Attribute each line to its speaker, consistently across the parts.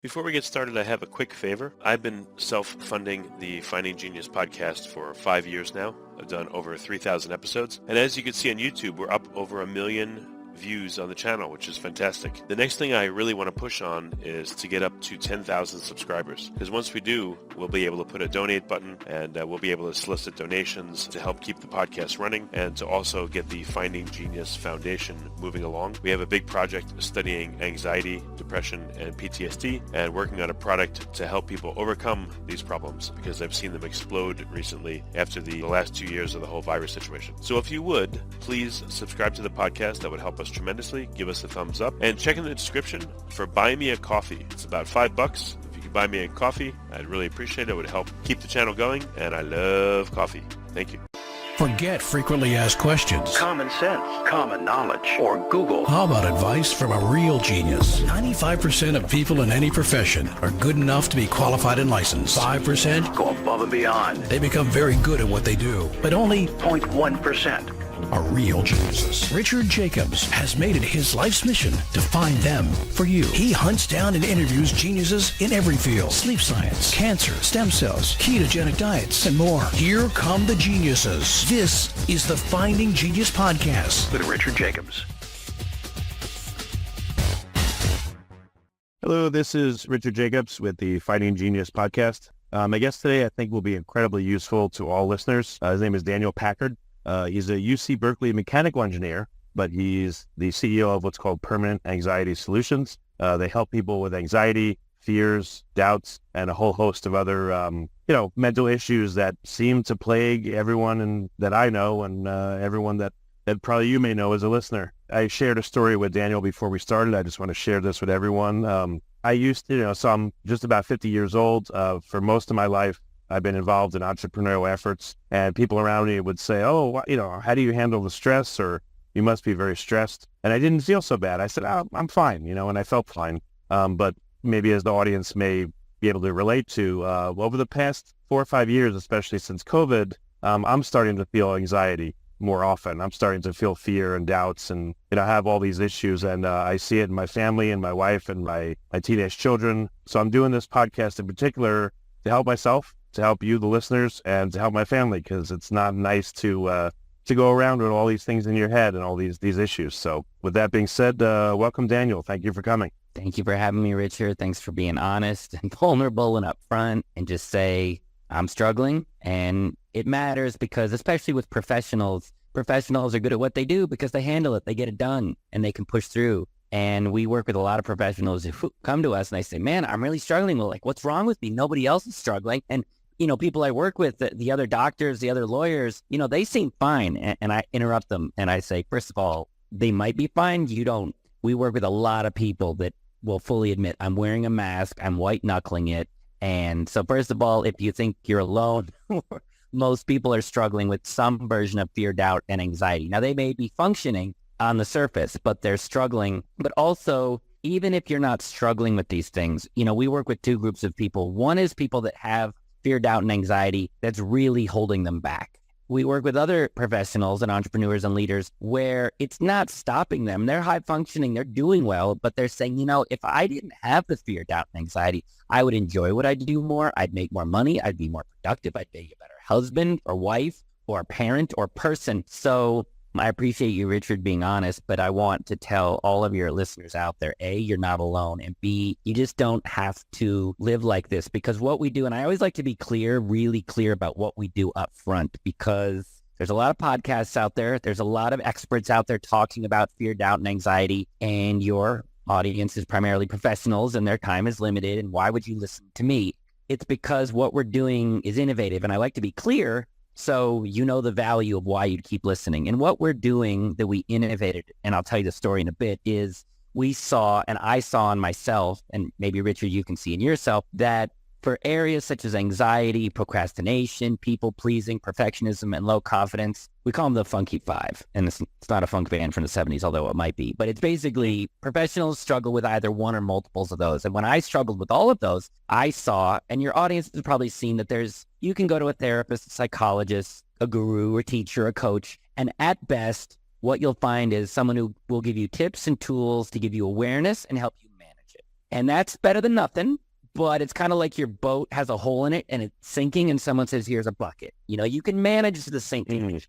Speaker 1: Before we get started, I have a quick favor. I've been self-funding the Finding Genius podcast for 5 years now. I've done over 3,000 episodes. And as you can see on YouTube, we're up over 1 million views on the channel, which is fantastic. The next thing I really want to push on is to get up to 10,000 subscribers. Because once we do, we'll be able to put a donate button and we'll be able to solicit donations to help keep the podcast running and to also get the Finding Genius Foundation moving along. We have a big project studying anxiety, depression, and PTSD and working on a product to help people overcome these problems because I've seen them explode recently after the last 2 years of the whole virus situation. So if you would, please subscribe to the podcast. That would help us tremendously. Give us a thumbs up and check in the description for Buy Me a Coffee. It's about $5. If you could buy me a coffee, I'd really appreciate it. It would help keep the channel going, and I love coffee. Thank you.
Speaker 2: Forget frequently asked questions.
Speaker 3: Common sense, common knowledge, or Google.
Speaker 2: How about advice from a real genius? 95% of people in any profession are good enough to be qualified and licensed. 5%
Speaker 3: Go above and beyond.
Speaker 2: they become very good at what they do, but only
Speaker 3: 0.1%.
Speaker 2: are real geniuses. Richard Jacobs has made it his life's mission to find them for you. He hunts down and interviews geniuses in every field: sleep science, cancer, stem cells, ketogenic diets, and more. Here come the geniuses. This is the Finding Genius Podcast
Speaker 3: With Richard Jacobs.
Speaker 4: Hello, this is Richard Jacobs with the Finding Genius Podcast. My guest today I think will be incredibly useful to all listeners. His name is Daniel Packard. He's a UC Berkeley mechanical engineer, but he's the CEO of what's called Permanent Anxiety Solutions. They help people with anxiety, fears, doubts, and a whole host of other, mental issues that seem to plague everyone that I know and everyone that probably you may know as a listener. I shared a story with Daniel before we started. I just want to share this with everyone. I used to, so I'm just about 50 years old. For most of my life, I've been involved in entrepreneurial efforts, and people around me would say, oh, how do you handle the stress? Or you must be very stressed. And I didn't feel so bad. I said, I'm fine, and I felt fine. But maybe as the audience may be able to relate to, over the past 4 or 5 years, especially since COVID, I'm starting to feel anxiety more often. I'm starting to feel fear and doubts and, I have all these issues, and I see it in my family and my wife and my teenage children. So I'm doing this podcast in particular to help myself, to help you, the listeners, and to help my family, because it's not nice to go around with all these things in your head and all these issues. So with that being said, welcome, Daniel. Thank you for coming.
Speaker 5: Thank you for having me, Richard. Thanks for being honest and vulnerable and upfront, and just say, I'm struggling. And it matters because, especially with professionals are good at what they do because they handle it, they get it done, and they can push through. And we work with a lot of professionals who come to us and they say, man, I'm really struggling. Well, like, what's wrong with me? Nobody else is struggling. And people I work with, the other doctors, the other lawyers, they seem fine. And I interrupt them and I say, first of all, they might be fine. You don't. We work with a lot of people that will fully admit, I'm wearing a mask, I'm white knuckling it. And so first of all, if you think you're alone, most people are struggling with some version of fear, doubt, and anxiety. Now, they may be functioning on the surface, but they're struggling. But also, even if you're not struggling with these things, we work with two groups of people. One is people that have fear, doubt, and anxiety that's really holding them back. We work with other professionals and entrepreneurs and leaders where it's not stopping them. They're high functioning, they're doing well, but they're saying, if I didn't have the fear, doubt, and anxiety, I would enjoy what I do more. I'd make more money. I'd be more productive. I'd be a better husband or wife or parent or person. So I appreciate you, Richard, being honest, but I want to tell all of your listeners out there, A, you're not alone, and B, you just don't have to live like this, because what we do, and I always like to be clear, really clear about what we do up front, because there's a lot of podcasts out there. There's a lot of experts out there talking about fear, doubt, and anxiety, and your audience is primarily professionals and their time is limited, and why would you listen to me? It's because what we're doing is innovative, and I like to be clear so you know the value of why you'd keep listening. And what we're doing that we innovated, and I'll tell you the story in a bit, is we saw, and I saw in myself, and maybe Richard, you can see in yourself, that for areas such as anxiety, procrastination, people-pleasing, perfectionism, and low confidence, we call them the Funky Five. And it's not a funk band from the 70s, although it might be. But it's basically professionals struggle with either one or multiples of those. And when I struggled with all of those, I saw, and your audience has probably seen, that you can go to a therapist, a psychologist, a guru, a teacher, a coach, and at best, what you'll find is someone who will give you tips and tools to give you awareness and help you manage it. And that's better than nothing. But it's kind of like your boat has a hole in it and it's sinking and someone says, here's a bucket. You can manage the sinking,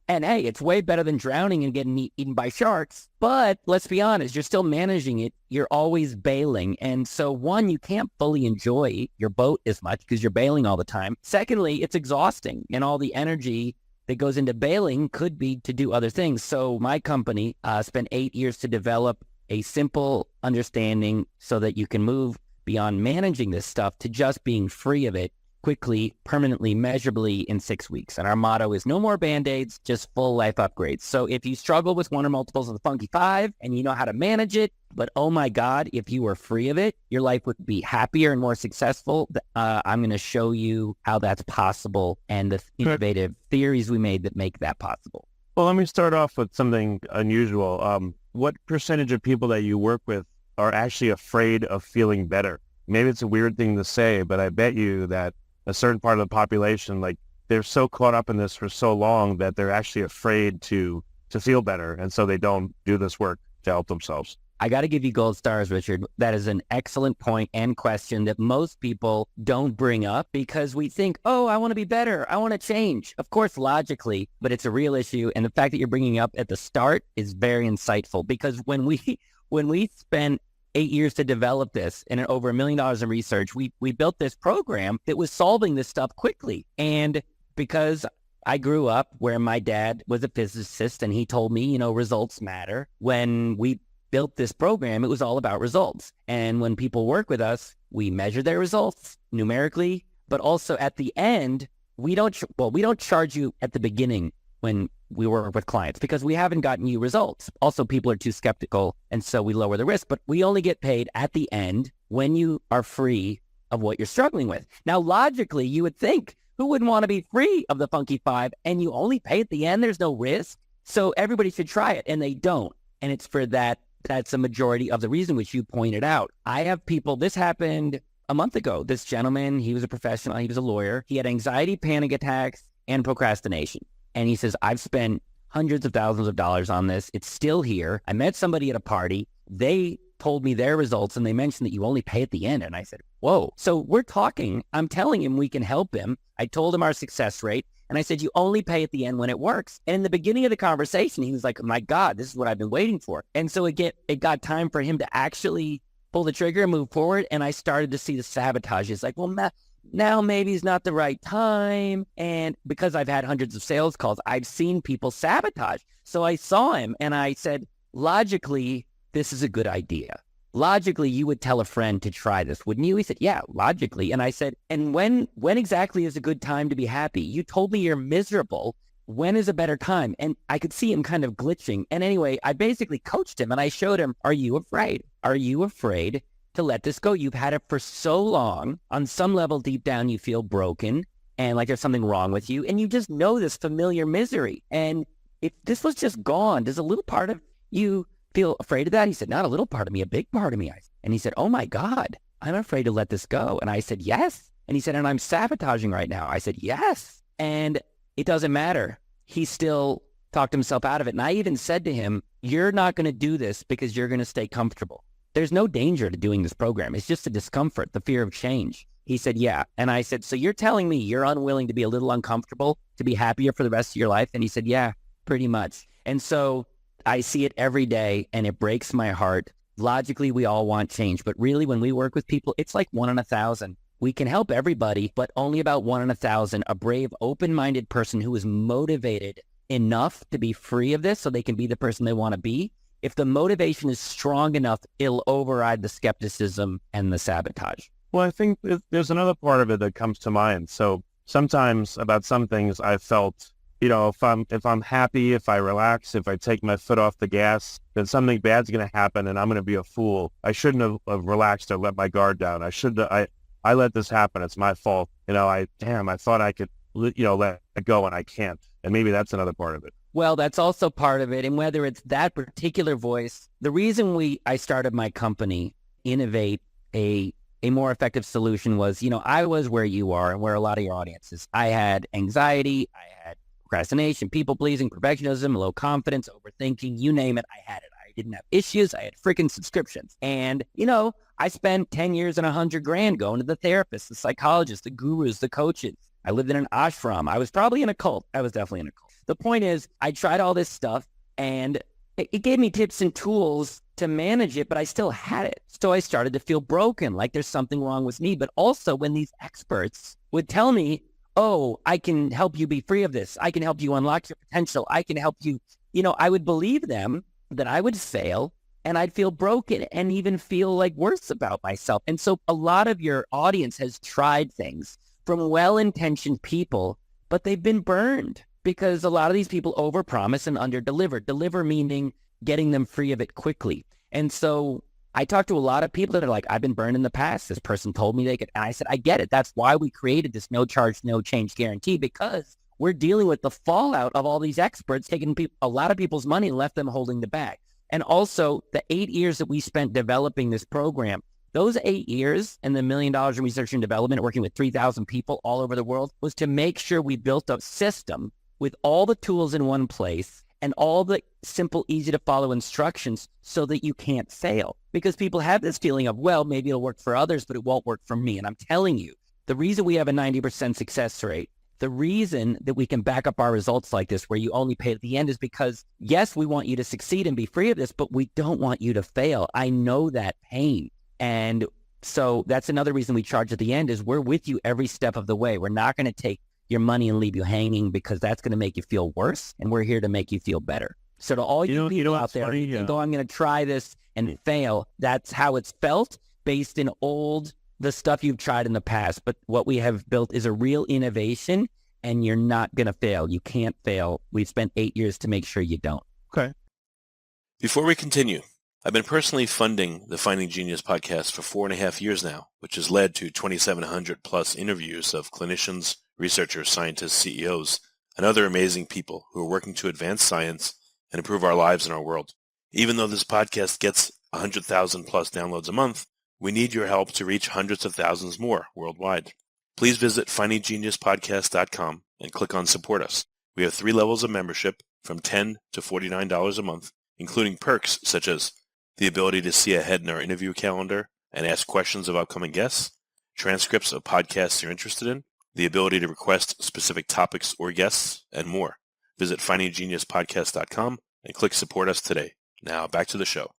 Speaker 5: and hey, it's way better than drowning and getting eaten by sharks. But let's be honest, you're still managing it. You're always bailing. And so one, you can't fully enjoy your boat as much because you're bailing all the time. Secondly, it's exhausting and all the energy that goes into bailing could be to do other things. So my company spent 8 years to develop a simple understanding so that you can move beyond managing this stuff to just being free of it quickly, permanently, measurably in 6 weeks. And our motto is no more Band-Aids, just full life upgrades. So if you struggle with one or multiples of the Funky Five and you know how to manage it, but oh my God, if you were free of it, your life would be happier and more successful. I'm going to show you how that's possible and the innovative theories we made that make that possible.
Speaker 4: Well, let me start off with something unusual. What percentage of people that you work with are actually afraid of feeling better? Maybe it's a weird thing to say, but I bet you that a certain part of the population, like they're so caught up in this for so long that they're actually afraid to feel better. And so they don't do this work to help themselves.
Speaker 5: I got to give you gold stars, Richard. That is an excellent point and question that most people don't bring up because we think, oh, I want to be better. I want to change. Of course, logically, but it's a real issue. And the fact that you're bringing it up at the start is very insightful because when we spent 8 years to develop this and over $1 million in research, we built this program that was solving this stuff quickly. And because I grew up where my dad was a physicist and he told me, results matter. When we built this program, it was all about results. And when people work with us, we measure their results numerically, but also at the end, we don't charge you at the beginning when we work with clients because we haven't gotten you results. Also, people are too skeptical, and so we lower the risk, but we only get paid at the end when you are free of what you're struggling with. Now, logically, you would think, who wouldn't want to be free of the Funky Five and you only pay at the end? There's no risk. So everybody should try it, and they don't. And it's for that. That's a majority of the reason which you pointed out. I have people, this happened a month ago. This gentleman, he was a professional, he was a lawyer. He had anxiety, panic attacks, and procrastination. And he says, I've spent hundreds of thousands of dollars on this. It's still here. I met somebody at a party. They told me their results and they mentioned that you only pay at the end. And I said, whoa. So we're talking. I'm telling him we can help him. I told him our success rate. And I said, you only pay at the end when it works. And in the beginning of the conversation, he was like, my God, this is what I've been waiting for. And so it got time for him to actually pull the trigger and move forward. And I started to see the sabotage. It's like, well, now maybe it's not the right time. And because I've had hundreds of sales calls, I've seen people sabotage. So I saw him and I said, logically, this is a good idea. Logically, you would tell a friend to try this, wouldn't you? He said, yeah, logically. And I said, and when exactly is a good time to be happy? You told me you're miserable. When is a better time? And I could see him kind of glitching. And anyway, I basically coached him and I showed him, are you afraid? Are you afraid to let this go? You've had it for so long. On some level, deep down, you feel broken and like there's something wrong with you. And you just know this familiar misery. And if this was just gone, does a little part of you feel afraid of that? He said, not a little part of me, a big part of me. And he said, oh my God, I'm afraid to let this go. And I said, yes. And he said, and I'm sabotaging right now. I said, yes. And it doesn't matter. He still talked himself out of it. And I even said to him, you're not going to do this because you're going to stay comfortable. There's no danger to doing this program. It's just a discomfort, the fear of change. He said, yeah. And I said, so you're telling me you're unwilling to be a little uncomfortable, to be happier for the rest of your life? And he said, yeah, pretty much. And so I see it every day and it breaks my heart. Logically, we all want change, but really when we work with people, it's like 1 in 1,000. We can help everybody, but only about 1 in 1,000, a brave, open-minded person who is motivated enough to be free of this so they can be the person they want to be. If the motivation is strong enough, it'll override the skepticism and the sabotage.
Speaker 4: Well, I think there's another part of it that comes to mind. So sometimes about some things I felt, if I'm happy, if I relax, if I take my foot off the gas, then something bad's going to happen and I'm going to be a fool. I shouldn't have relaxed or let my guard down. I let this happen. It's my fault. I thought I could, let it go and I can't. And maybe that's another part of it.
Speaker 5: Well, that's also part of it. And whether it's that particular voice, the reason I started my company, Innovate, a more effective solution was, I was where you are and where a lot of your audience is. I had anxiety, I had procrastination, people pleasing, perfectionism, low confidence, overthinking, you name it, I had it. didn't have issues. I had freaking subscriptions. And, I spent 10 years and $100,000 going to the therapist, the psychologist, the gurus, the coaches. I lived in an ashram. I was probably in a cult. I was definitely in a cult. The point is, I tried all this stuff and it gave me tips and tools to manage it, but I still had it. So I started to feel broken, like there's something wrong with me. But also when these experts would tell me, oh, I can help you be free of this. I can help you unlock your potential. I can help you. I would believe them that I would fail and I'd feel broken and even feel like worse about myself. And so a lot of your audience has tried things from well-intentioned people, but they've been burned because a lot of these people overpromise and underdeliver. Deliver meaning getting them free of it quickly. And so I talked to a lot of people that are like, I've been burned in the past. This person told me they could. And I said, I get it. That's why we created this no charge, no change guarantee, because we're dealing with the fallout of all these experts taking a lot of people's money and left them holding the bag. And also the 8 years that we spent developing this program, those 8 years and the $1 million in research and development, working with 3,000 people all over the world, was to make sure we built a system with all the tools in one place and all the simple, easy to follow instructions so that you can't fail. Because people have this feeling of, well, maybe it'll work for others, but it won't work for me. And I'm telling you, the reason we have a 90% success rate, the reason that we can back up our results like this, where you only pay at the end, is because, yes, we want you to succeed and be free of this, but we don't want you to fail. I know that pain. And so that's another reason we charge at the end, is we're with you every step of the way. We're not going to take your money and leave you hanging because that's going to make you feel worse. And we're here to make you feel better. So to all you people out there, though I'm going to try this and fail, that's how it's felt based in the stuff you've tried in the past. But what we have built is a real innovation, and you're not going to fail. You can't fail. We've spent 8 years to make sure you don't.
Speaker 4: Okay.
Speaker 1: Before we continue, I've been personally funding the Finding Genius podcast for 4.5 years now, which has led to 2,700 plus interviews of clinicians, researchers, scientists, CEOs, and other amazing people who are working to advance science and improve our lives and our world. Even though this podcast gets 100,000 plus downloads a month, we need your help to reach hundreds of thousands more worldwide. Please visit findinggeniuspodcast.com and click on Support Us. We have 3 levels of membership from $10 to $49 a month, including perks such as the ability to see ahead in our interview calendar and ask questions of upcoming guests, transcripts of podcasts you're interested in, the ability to request specific topics or guests, and more. Visit findinggeniuspodcast.com and click Support Us today. Now back to the show.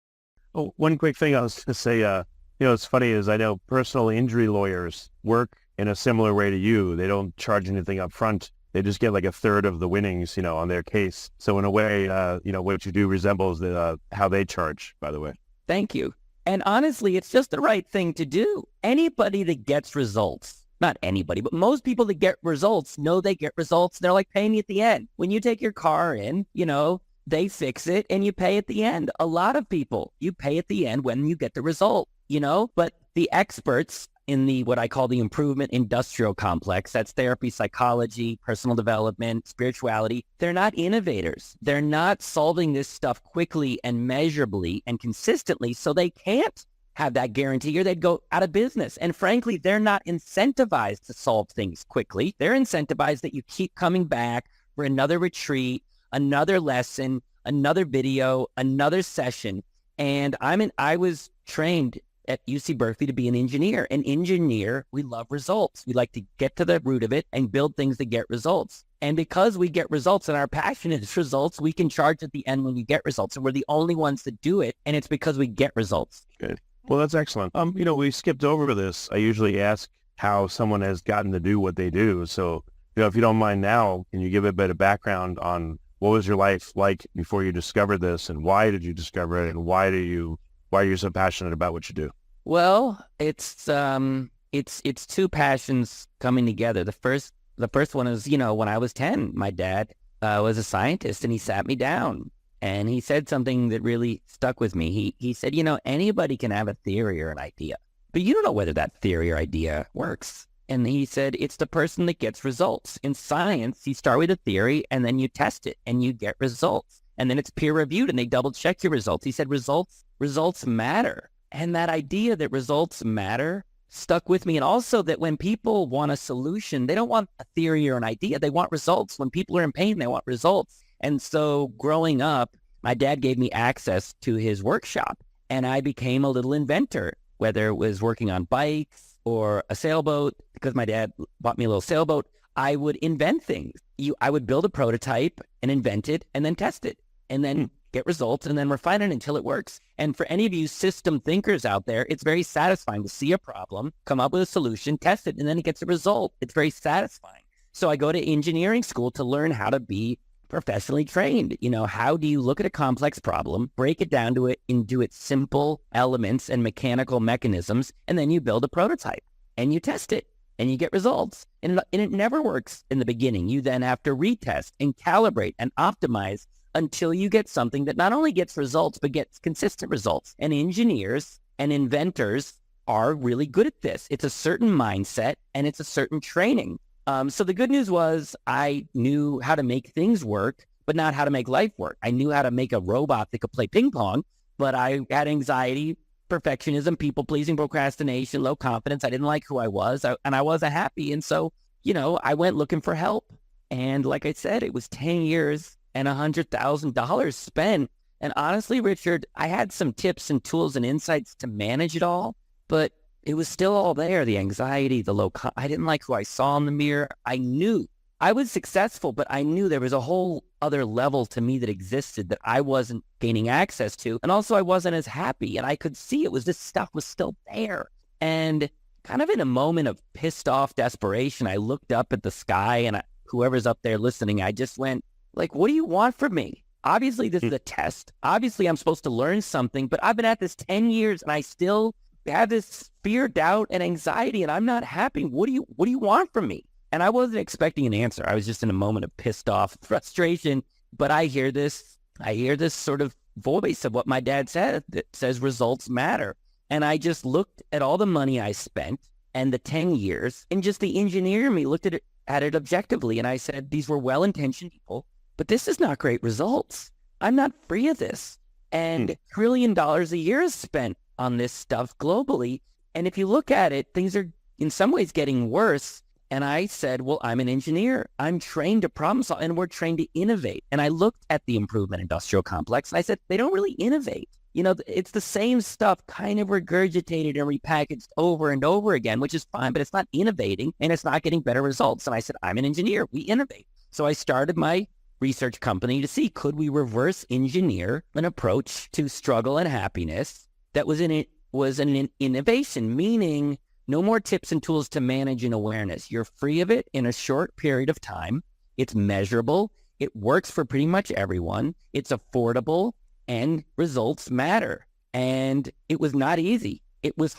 Speaker 4: Oh, one quick thing I was going to say, it's funny is I know personal injury lawyers work in a similar way to you. They don't charge anything up front. They just get like a third of the winnings, on their case. So in a way, what you do resembles how they charge, by the way.
Speaker 5: Thank you. And honestly, it's just the right thing to do. Anybody that gets results, not anybody, but most people that get results know they get results. They're like, pay me at the end. When you take your car in, they fix it and you pay at the end. A lot of people, you pay at the end when you get the result, but the experts in what I call the improvement industrial complex, that's therapy, psychology, personal development, spirituality, they're not innovators. They're not solving this stuff quickly and measurably and consistently, so they can't have that guarantee or they'd go out of business. And frankly, they're not incentivized to solve things quickly. They're incentivized that you keep coming back for another retreat, another lesson, another video, another session. And I was trained at UC Berkeley to be an engineer. An engineer, we love results. We like to get to the root of it and build things that get results. And because we get results and our passion is results, we can charge at the end when you get results. And we're the only ones that do it. And it's because we get results.
Speaker 4: Good. Well, that's excellent. We skipped over this. I usually ask how someone has gotten to do what they do. So, if you don't mind now, can you give a bit of background on what was your life like before you discovered this, and why did you discover it, and why are you so passionate about what you do?
Speaker 5: Well, it's 2 passions coming together. The first one is, when I was 10, my dad was a scientist, and he sat me down and he said something that really stuck with me. He said, anybody can have a theory or an idea, but you don't know whether that theory or idea works. And he said, it's the person that gets results. In science, you start with a theory and then you test it and you get results. And then it's peer reviewed and they double check your results. He said, results matter. And that idea that results matter stuck with me. And also that when people want a solution, they don't want a theory or an idea. They want results. When people are in pain, they want results. And so growing up, my dad gave me access to his workshop, and I became a little inventor, whether it was working on bikes or a sailboat. Because my dad bought me a little sailboat, I would invent things. I would build a prototype and invent it and then test it and then get results and then refine it until it works. And for any of you system thinkers out there, it's very satisfying to see a problem, come up with a solution, test it, and then it gets a result. It's very satisfying. So I go to engineering school to learn how to be professionally trained. How do you look at a complex problem, break it down to it into its simple elements and mechanical mechanisms, and then you build a prototype and you test it and you get results. And it never works in the beginning. You then have to retest and calibrate and optimize until you get something that not only gets results, but gets consistent results. And engineers and inventors are really good at this. It's a certain mindset and it's a certain training. So the good news was I knew how to make things work, but not how to make life work. I knew how to make a robot that could play ping pong, but I had anxiety, perfectionism, people-pleasing, procrastination, low confidence. I didn't like who I was, and I wasn't happy. And so, I went looking for help. And like I said, it was 10 years and $100,000 spent. And honestly, Richard, I had some tips and tools and insights to manage it all, but it was still all there. The anxiety, I didn't like who I saw in the mirror. I knew I was successful, but I knew there was a whole other level to me that existed that I wasn't gaining access to. And also I wasn't as happy, and I could see this stuff was still there. And kind of in a moment of pissed off desperation, I looked up at the sky, and whoever's up there listening, I just went like, what do you want from me? Obviously this is a test. Obviously I'm supposed to learn something, but I've been at this 10 years and I still have this fear, doubt, and anxiety, and I'm not happy. What do you want from me? And I wasn't expecting an answer. I was just in a moment of pissed off frustration. But I hear this sort of voice of what my dad said that says results matter. And I just looked at all the money I spent and the 10 years, and just the engineer in me looked at it objectively. And I said, these were well-intentioned people, but this is not great results. I'm not free of this. And $1 trillion a year is spent on this stuff globally. And if you look at it, things are in some ways getting worse. And I said, well, I'm an engineer. I'm trained to problem solve, and we're trained to innovate. And I looked at the improvement industrial complex, and I said, they don't really innovate. It's the same stuff kind of regurgitated and repackaged over and over again, which is fine, but it's not innovating and it's not getting better results. And I said, I'm an engineer. We innovate. So I started my research company to see, could we reverse engineer an approach to struggle and happiness that was an innovation, meaning no more tips and tools to manage an awareness. You're free of it in a short period of time. It's measurable. It works for pretty much everyone. It's affordable, and results matter. And it was not easy. It was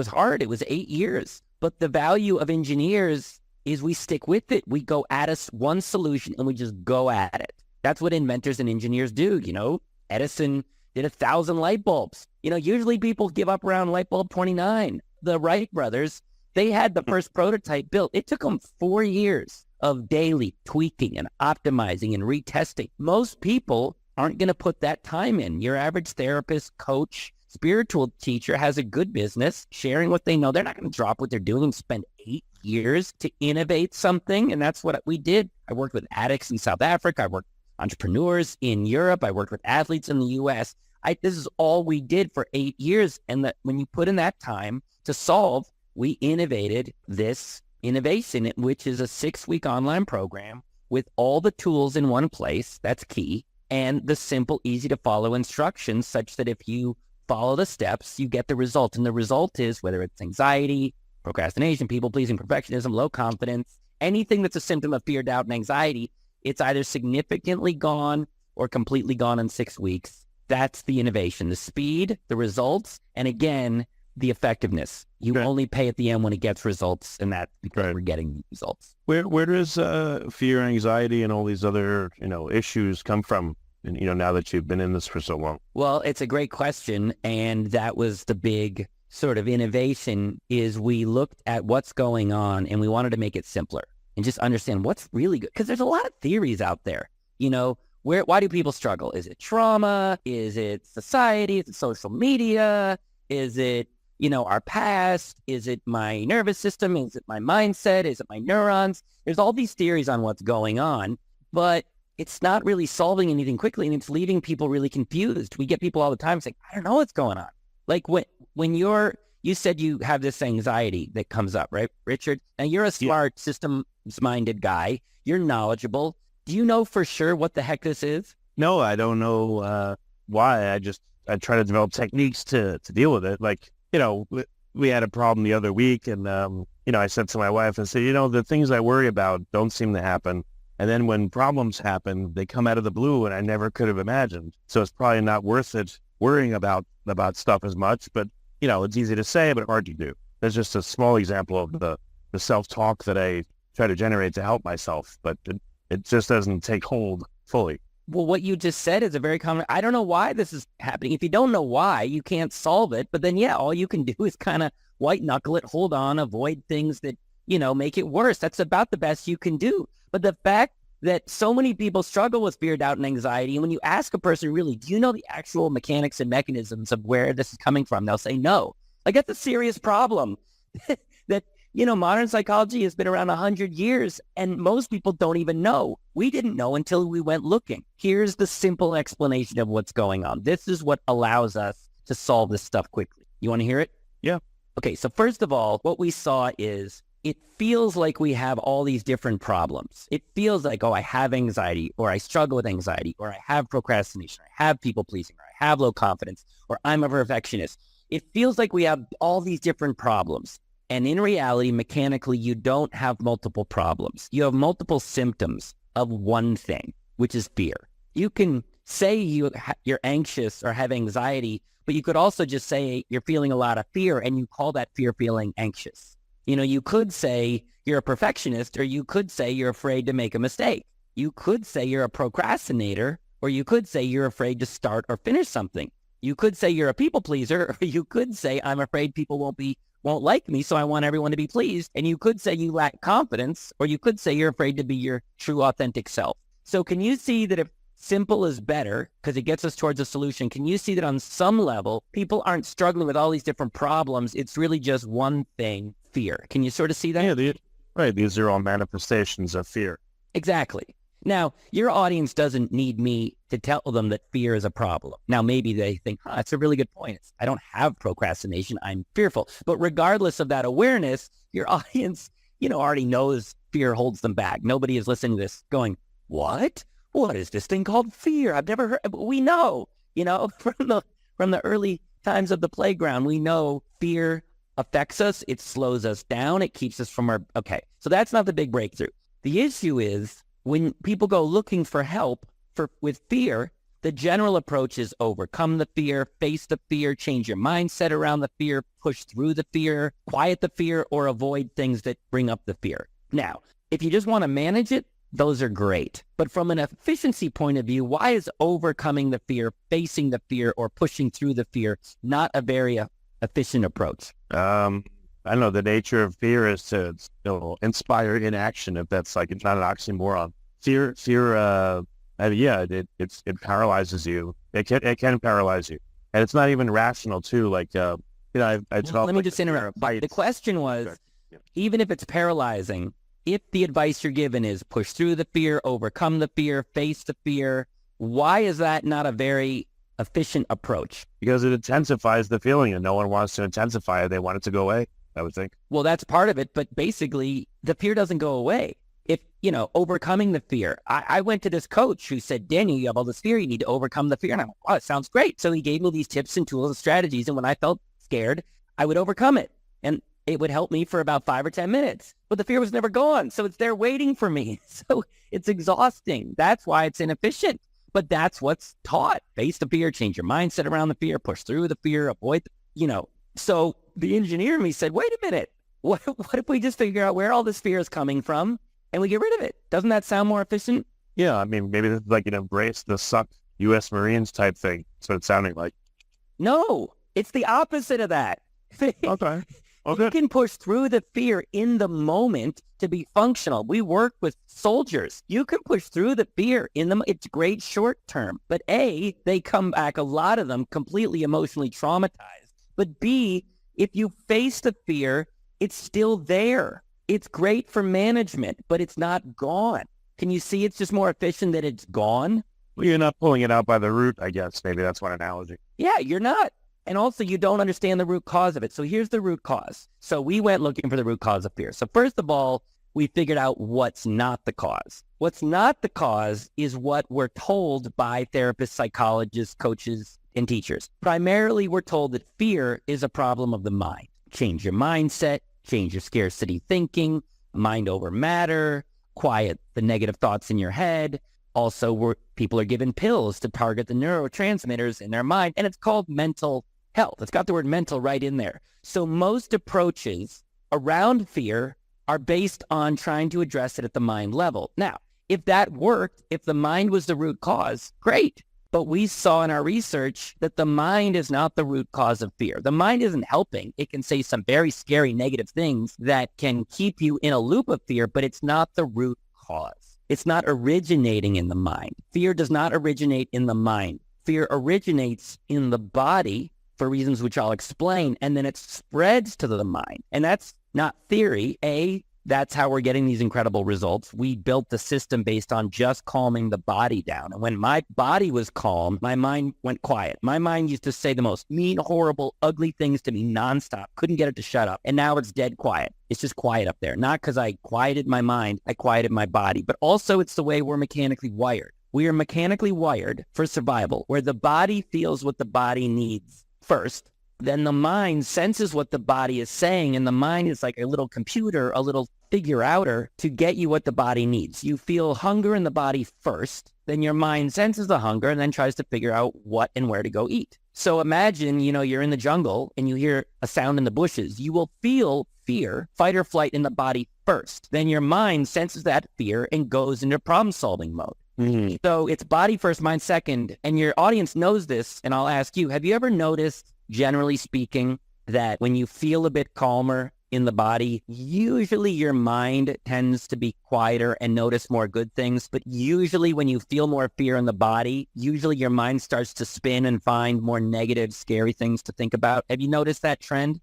Speaker 5: hard. It was 8 years. But the value of engineers is we stick with it. We go at us one solution and we just go at it. That's what inventors and engineers do. Edison did 1,000 light bulbs. Usually people give up around light bulb 29. The Wright brothers, they had the first prototype built. It took them 4 years of daily tweaking and optimizing and retesting. Most people aren't going to put that time in. Your average therapist, coach, spiritual teacher has a good business sharing what they know. They're not going to drop what they're doing and spend 8 years to innovate something. And that's what we did. I worked with addicts in South Africa. I worked with entrepreneurs in Europe. I worked with athletes in the U.S. This is all we did for 8 years. And that when you put in that time to solve, we innovated this innovation, which is a 6-week online program with all the tools in one place. That's key. And the simple, easy to follow instructions such that if you follow the steps, you get the result. And the result is, whether it's anxiety, procrastination, people-pleasing, perfectionism, low confidence, anything that's a symptom of fear, doubt, and anxiety, it's either significantly gone or completely gone in 6 weeks. That's the innovation, the speed, the results, and again, the effectiveness. You only pay at the end when it gets results, and that's because we're getting results.
Speaker 4: Where does fear, anxiety, and all these other issues come from? And now that you've been in this for so long.
Speaker 5: Well, it's a great question, and that was the big sort of innovation. Is we looked at what's going on, and we wanted to make it simpler and just understand what's really good, because there's a lot of theories out there. Why do people struggle? Is it trauma? Is it society? Is it social media? Is it our past? Is it my nervous system? Is it my mindset? Is it my neurons? There's all these theories on what's going on, but it's not really solving anything quickly, and it's leaving people really confused. We get people all the time saying, I don't know what's going on. Like when you said you have this anxiety that comes up, right, Richard? Now you're a smart, systems-minded guy. You're knowledgeable. Do you know for sure what the heck this is?
Speaker 4: No, I don't know why. I try to develop techniques to deal with it. Like, we had a problem the other week, and I said to my wife, I said, the things I worry about don't seem to happen. And then when problems happen, they come out of the blue, and I never could have imagined. So it's probably not worth it worrying about stuff as much. But it's easy to say, but hard to do. There's just a small example of the self-talk that I try to generate to help myself, but it just doesn't take hold fully.
Speaker 5: Well, what you just said is a very common, I don't know why this is happening. If you don't know why, you can't solve it. But then, all you can do is kind of white knuckle it, hold on, avoid things that, make it worse. That's about the best you can do. But the fact that so many people struggle with fear, doubt, and anxiety, and when you ask a person, really, do you know the actual mechanics and mechanisms of where this is coming from? They'll say no. Like, that's a serious problem that, modern psychology has been around 100 years, and most people don't even know. We didn't know until we went looking. Here's the simple explanation of what's going on. This is what allows us to solve this stuff quickly. You want to hear it?
Speaker 4: Yeah.
Speaker 5: Okay, so first of all, what we saw is it feels like we have all these different problems. It feels like, I have anxiety, or I struggle with anxiety, or I have procrastination, or I have people pleasing, or I have low confidence, or I'm a perfectionist. It feels like we have all these different problems. And in reality, mechanically, you don't have multiple problems. You have multiple symptoms of one thing, which is fear. You can say you're anxious or have anxiety, but you could also just say you're feeling a lot of fear, and you call that fear feeling anxious. You could say you're a perfectionist, or you could say you're afraid to make a mistake. You could say you're a procrastinator, or you could say you're afraid to start or finish something. You could say you're a people pleaser, or you could say I'm afraid people won't like me, so I want everyone to be pleased. And you could say you lack confidence, or you could say you're afraid to be your true, authentic self. So can you see that if simple is better, because it gets us towards a solution, can you see that on some level, people aren't struggling with all these different problems? It's really just one thing, fear. Can you sort of see that?
Speaker 4: Yeah, right. These are all manifestations of fear.
Speaker 5: Exactly. Now, your audience doesn't need me to tell them that fear is a problem. Now, maybe they think, that's a really good point. I don't have procrastination. I'm fearful. But regardless of that awareness, your audience, already knows fear holds them back. Nobody is listening to this going, what? What is this thing called fear? I've never heard. We know, from the early times of the playground, we know fear affects us. It slows us down. It keeps us from okay. So that's not the big breakthrough. The issue is, when people go looking for help with fear, the general approach is overcome the fear, face the fear, change your mindset around the fear, push through the fear, quiet the fear, or avoid things that bring up the fear. Now, if you just want to manage it, those are great. But from an efficiency point of view, why is overcoming the fear, facing the fear, or pushing through the fear not a very efficient approach?
Speaker 4: I know the nature of fear is to inspire inaction. If that's it's not an oxymoron. Fear, it paralyzes you. It can paralyze you, and it's not even rational too. I
Speaker 5: let me just interrupt. The question was, even if it's paralyzing, if the advice you're given is push through the fear, overcome the fear, face the fear, why is that not a very efficient approach?
Speaker 4: Because it intensifies the feeling, and no one wants to intensify it. They want it to go away, I would think.
Speaker 5: Well, that's part of it, but basically the fear doesn't go away. If, overcoming the fear, I went to this coach who said, Daniel, you have all this fear, you need to overcome the fear. And I'm like, wow, it sounds great. So he gave me these tips and tools and strategies. And when I felt scared, I would overcome it. And it would help me for about 5 or 10 minutes. But the fear was never gone. So it's there waiting for me. So it's exhausting. That's why it's inefficient. But that's what's taught. Face the fear, change your mindset around the fear, push through the fear, avoid, So the engineer in me said, wait a minute. What if we just figure out where all this fear is coming from and we get rid of it? Doesn't that sound more efficient?
Speaker 4: Yeah, I mean, maybe this is an embrace the suck U.S. Marines type thing. That's what it's sounding like.
Speaker 5: No, it's the opposite of that.
Speaker 4: Okay.
Speaker 5: You can push through the fear in the moment to be functional. We work with soldiers. You can push through the fear it's great short term. But A, they come back, a lot of them, completely emotionally traumatized. But B, if you face the fear, it's still there. It's great for management, but it's not gone. Can you see it's just more efficient that it's gone?
Speaker 4: Well, you're not pulling it out by the root, I guess. Maybe that's one analogy.
Speaker 5: Yeah, you're not. And also, you don't understand the root cause of it. So here's the root cause. So we went looking for the root cause of fear. So first of all, we figured out what's not the cause. What's not the cause is what we're told by therapists, psychologists, coaches, and teachers. Primarily, we're told that fear is a problem of the mind. Change your mindset, change your scarcity thinking, mind over matter, quiet the negative thoughts in your head. Also, people are given pills to target the neurotransmitters in their mind, and it's called mental health. It's got the word mental right in there. So most approaches around fear are based on trying to address it at the mind level. Now, if that worked, if the mind was the root cause, great. But we saw in our research that the mind is not the root cause of fear. The mind isn't helping. It can say some very scary negative things that can keep you in a loop of fear, but it's not the root cause. It's not originating in the mind. Fear does not originate in the mind. Fear originates in the body for reasons which I'll explain, and then it spreads to the mind. And that's not theory. That's how we're getting these incredible results. We built the system based on just calming the body down. And when my body was calm, my mind went quiet. My mind used to say the most mean, horrible, ugly things to me nonstop. Couldn't get it to shut up. And now it's dead quiet. It's just quiet up there. Not because I quieted my mind, I quieted my body. But also it's the way we're mechanically wired. We are mechanically wired for survival, where the body feels what the body needs first. Then the mind senses what the body is saying, and the mind is like a little computer, a little figure-outer to get you what the body needs. You feel hunger in the body first, then your mind senses the hunger and then tries to figure out what and where to go eat. So imagine, you're in the jungle and you hear a sound in the bushes. You will feel fear, fight or flight in the body first. Then your mind senses that fear and goes into problem-solving mode. Mm-hmm. So it's body first, mind second, and your audience knows this, and I'll ask you, have you ever noticed, generally speaking, that when you feel a bit calmer in the body, usually your mind tends to be quieter and notice more good things. But usually when you feel more fear in the body, usually your mind starts to spin and find more negative, scary things to think about. Have you noticed that trend?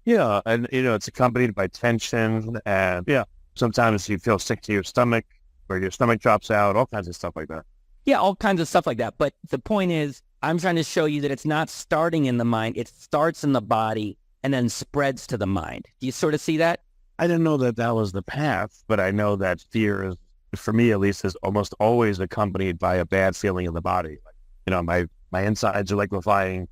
Speaker 4: Yeah. And, it's accompanied by tension. And sometimes you feel sick to your stomach or your stomach drops out, all kinds of stuff like that.
Speaker 5: Yeah, all kinds of stuff like that. But the point is, I'm trying to show you that it's not starting in the mind. It starts in the body and then spreads to the mind. Do you sort of see that?
Speaker 4: I didn't know that was the path, but I know that fear is, for me at least, is almost always accompanied by a bad feeling in the body. My insides are liquefying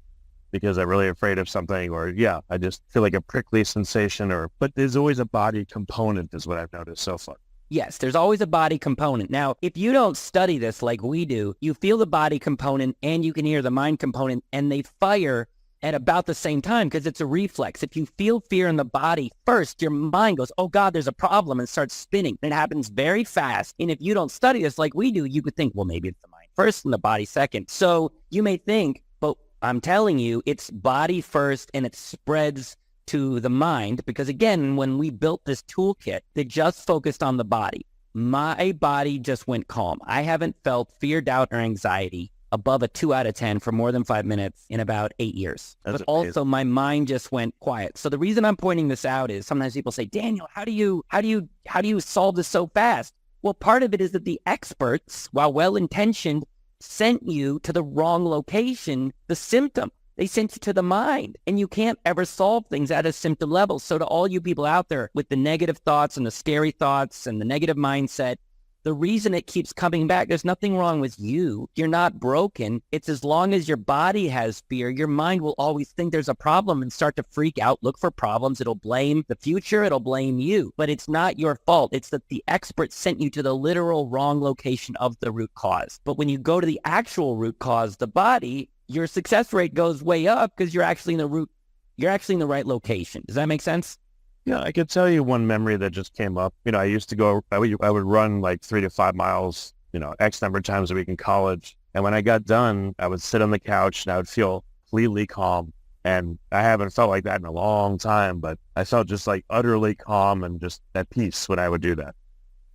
Speaker 4: because I'm really afraid of something, or I just feel like a prickly sensation, but there's always a body component is what I've noticed so far.
Speaker 5: Yes, there's always a body component. Now, if you don't study this like we do, you feel the body component and you can hear the mind component, and they fire at about the same time because it's a reflex. If you feel fear in the body first, your mind goes, oh God, there's a problem, and starts spinning. And it happens very fast. And if you don't study this like we do, you could think, well, maybe it's the mind first and the body second. So you may think, but I'm telling you, it's body first and it spreads to the mind, because again, when we built this toolkit, they just focused on the body. My body just went calm. I haven't felt fear, doubt, or anxiety above a 2 out of 10 for more than 5 minutes in about 8 years. But also my mind just went quiet. So the reason I'm pointing this out is sometimes people say, Daniel, how do you solve this so fast? Well, part of it is that the experts, while well-intentioned, sent you to the wrong location, the symptom. They sent you to the mind, and you can't ever solve things at a symptom level. So to all you people out there with the negative thoughts and the scary thoughts and the negative mindset, the reason it keeps coming back, there's nothing wrong with you. You're not broken. It's as long as your body has fear, your mind will always think there's a problem and start to freak out, look for problems. It'll blame the future. It'll blame you. But it's not your fault. It's that the experts sent you to the literal wrong location of the root cause. But when you go to the actual root cause, the body, your success rate goes way up because you're actually in the right location. Does that make sense?
Speaker 4: Yeah, I could tell you one memory that just came up. I used to go, I would run like 3 to 5 miles, X number of times a week in college. And when I got done, I would sit on the couch and I would feel completely calm. And I haven't felt like that in a long time, but I felt just like utterly calm and just at peace when I would do that.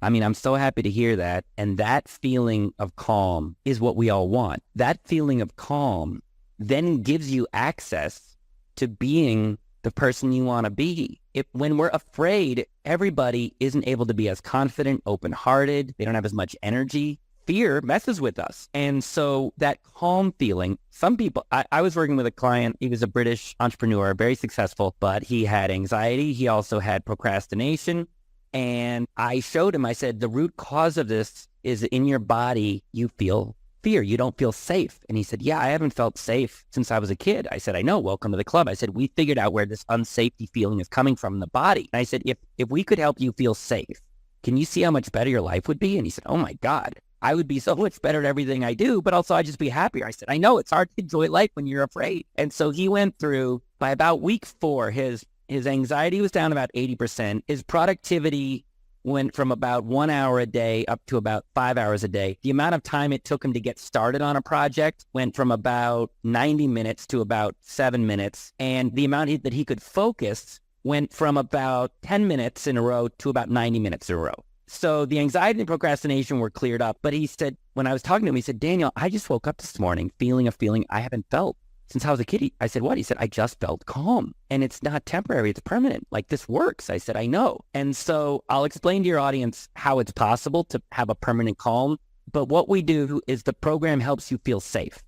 Speaker 5: I mean, I'm so happy to hear that. And that feeling of calm is what we all want. That feeling of calm then gives you access to being the person you want to be. when we're afraid, everybody isn't able to be as confident, open-hearted. They don't have as much energy. Fear messes with us. And so that calm feeling, some people, I was working with a client. He was a British entrepreneur, very successful, but he had anxiety. He also had procrastination. And I showed him, I said, the root cause of this is in your body, you feel fear. You don't feel safe. And he said, yeah, I haven't felt safe since I was a kid. I said, I know. Welcome to the club. I said, we figured out where this unsafety feeling is coming from in the body. And I said, if we could help you feel safe, can you see how much better your life would be? And he said, oh my God, I would be so much better at everything I do, but also I'd just be happier. I said, I know it's hard to enjoy life when you're afraid. And so he went through, by about week 4, his anxiety was down about 80%. His productivity went from about 1 hour a day up to about 5 hours a day. The amount of time it took him to get started on a project went from about 90 minutes to about 7 minutes. And the amount that he could focus went from about 10 minutes in a row to about 90 minutes in a row. So the anxiety and procrastination were cleared up. But he said, when I was talking to him, he said, Daniel, I just woke up this morning feeling a feeling I haven't felt since I was a kid. I said, what? He said, I just felt calm. And it's not temporary, it's permanent. Like, this works. I said, I know. And so I'll explain to your audience how it's possible to have a permanent calm. But what we do is the program helps you feel safe,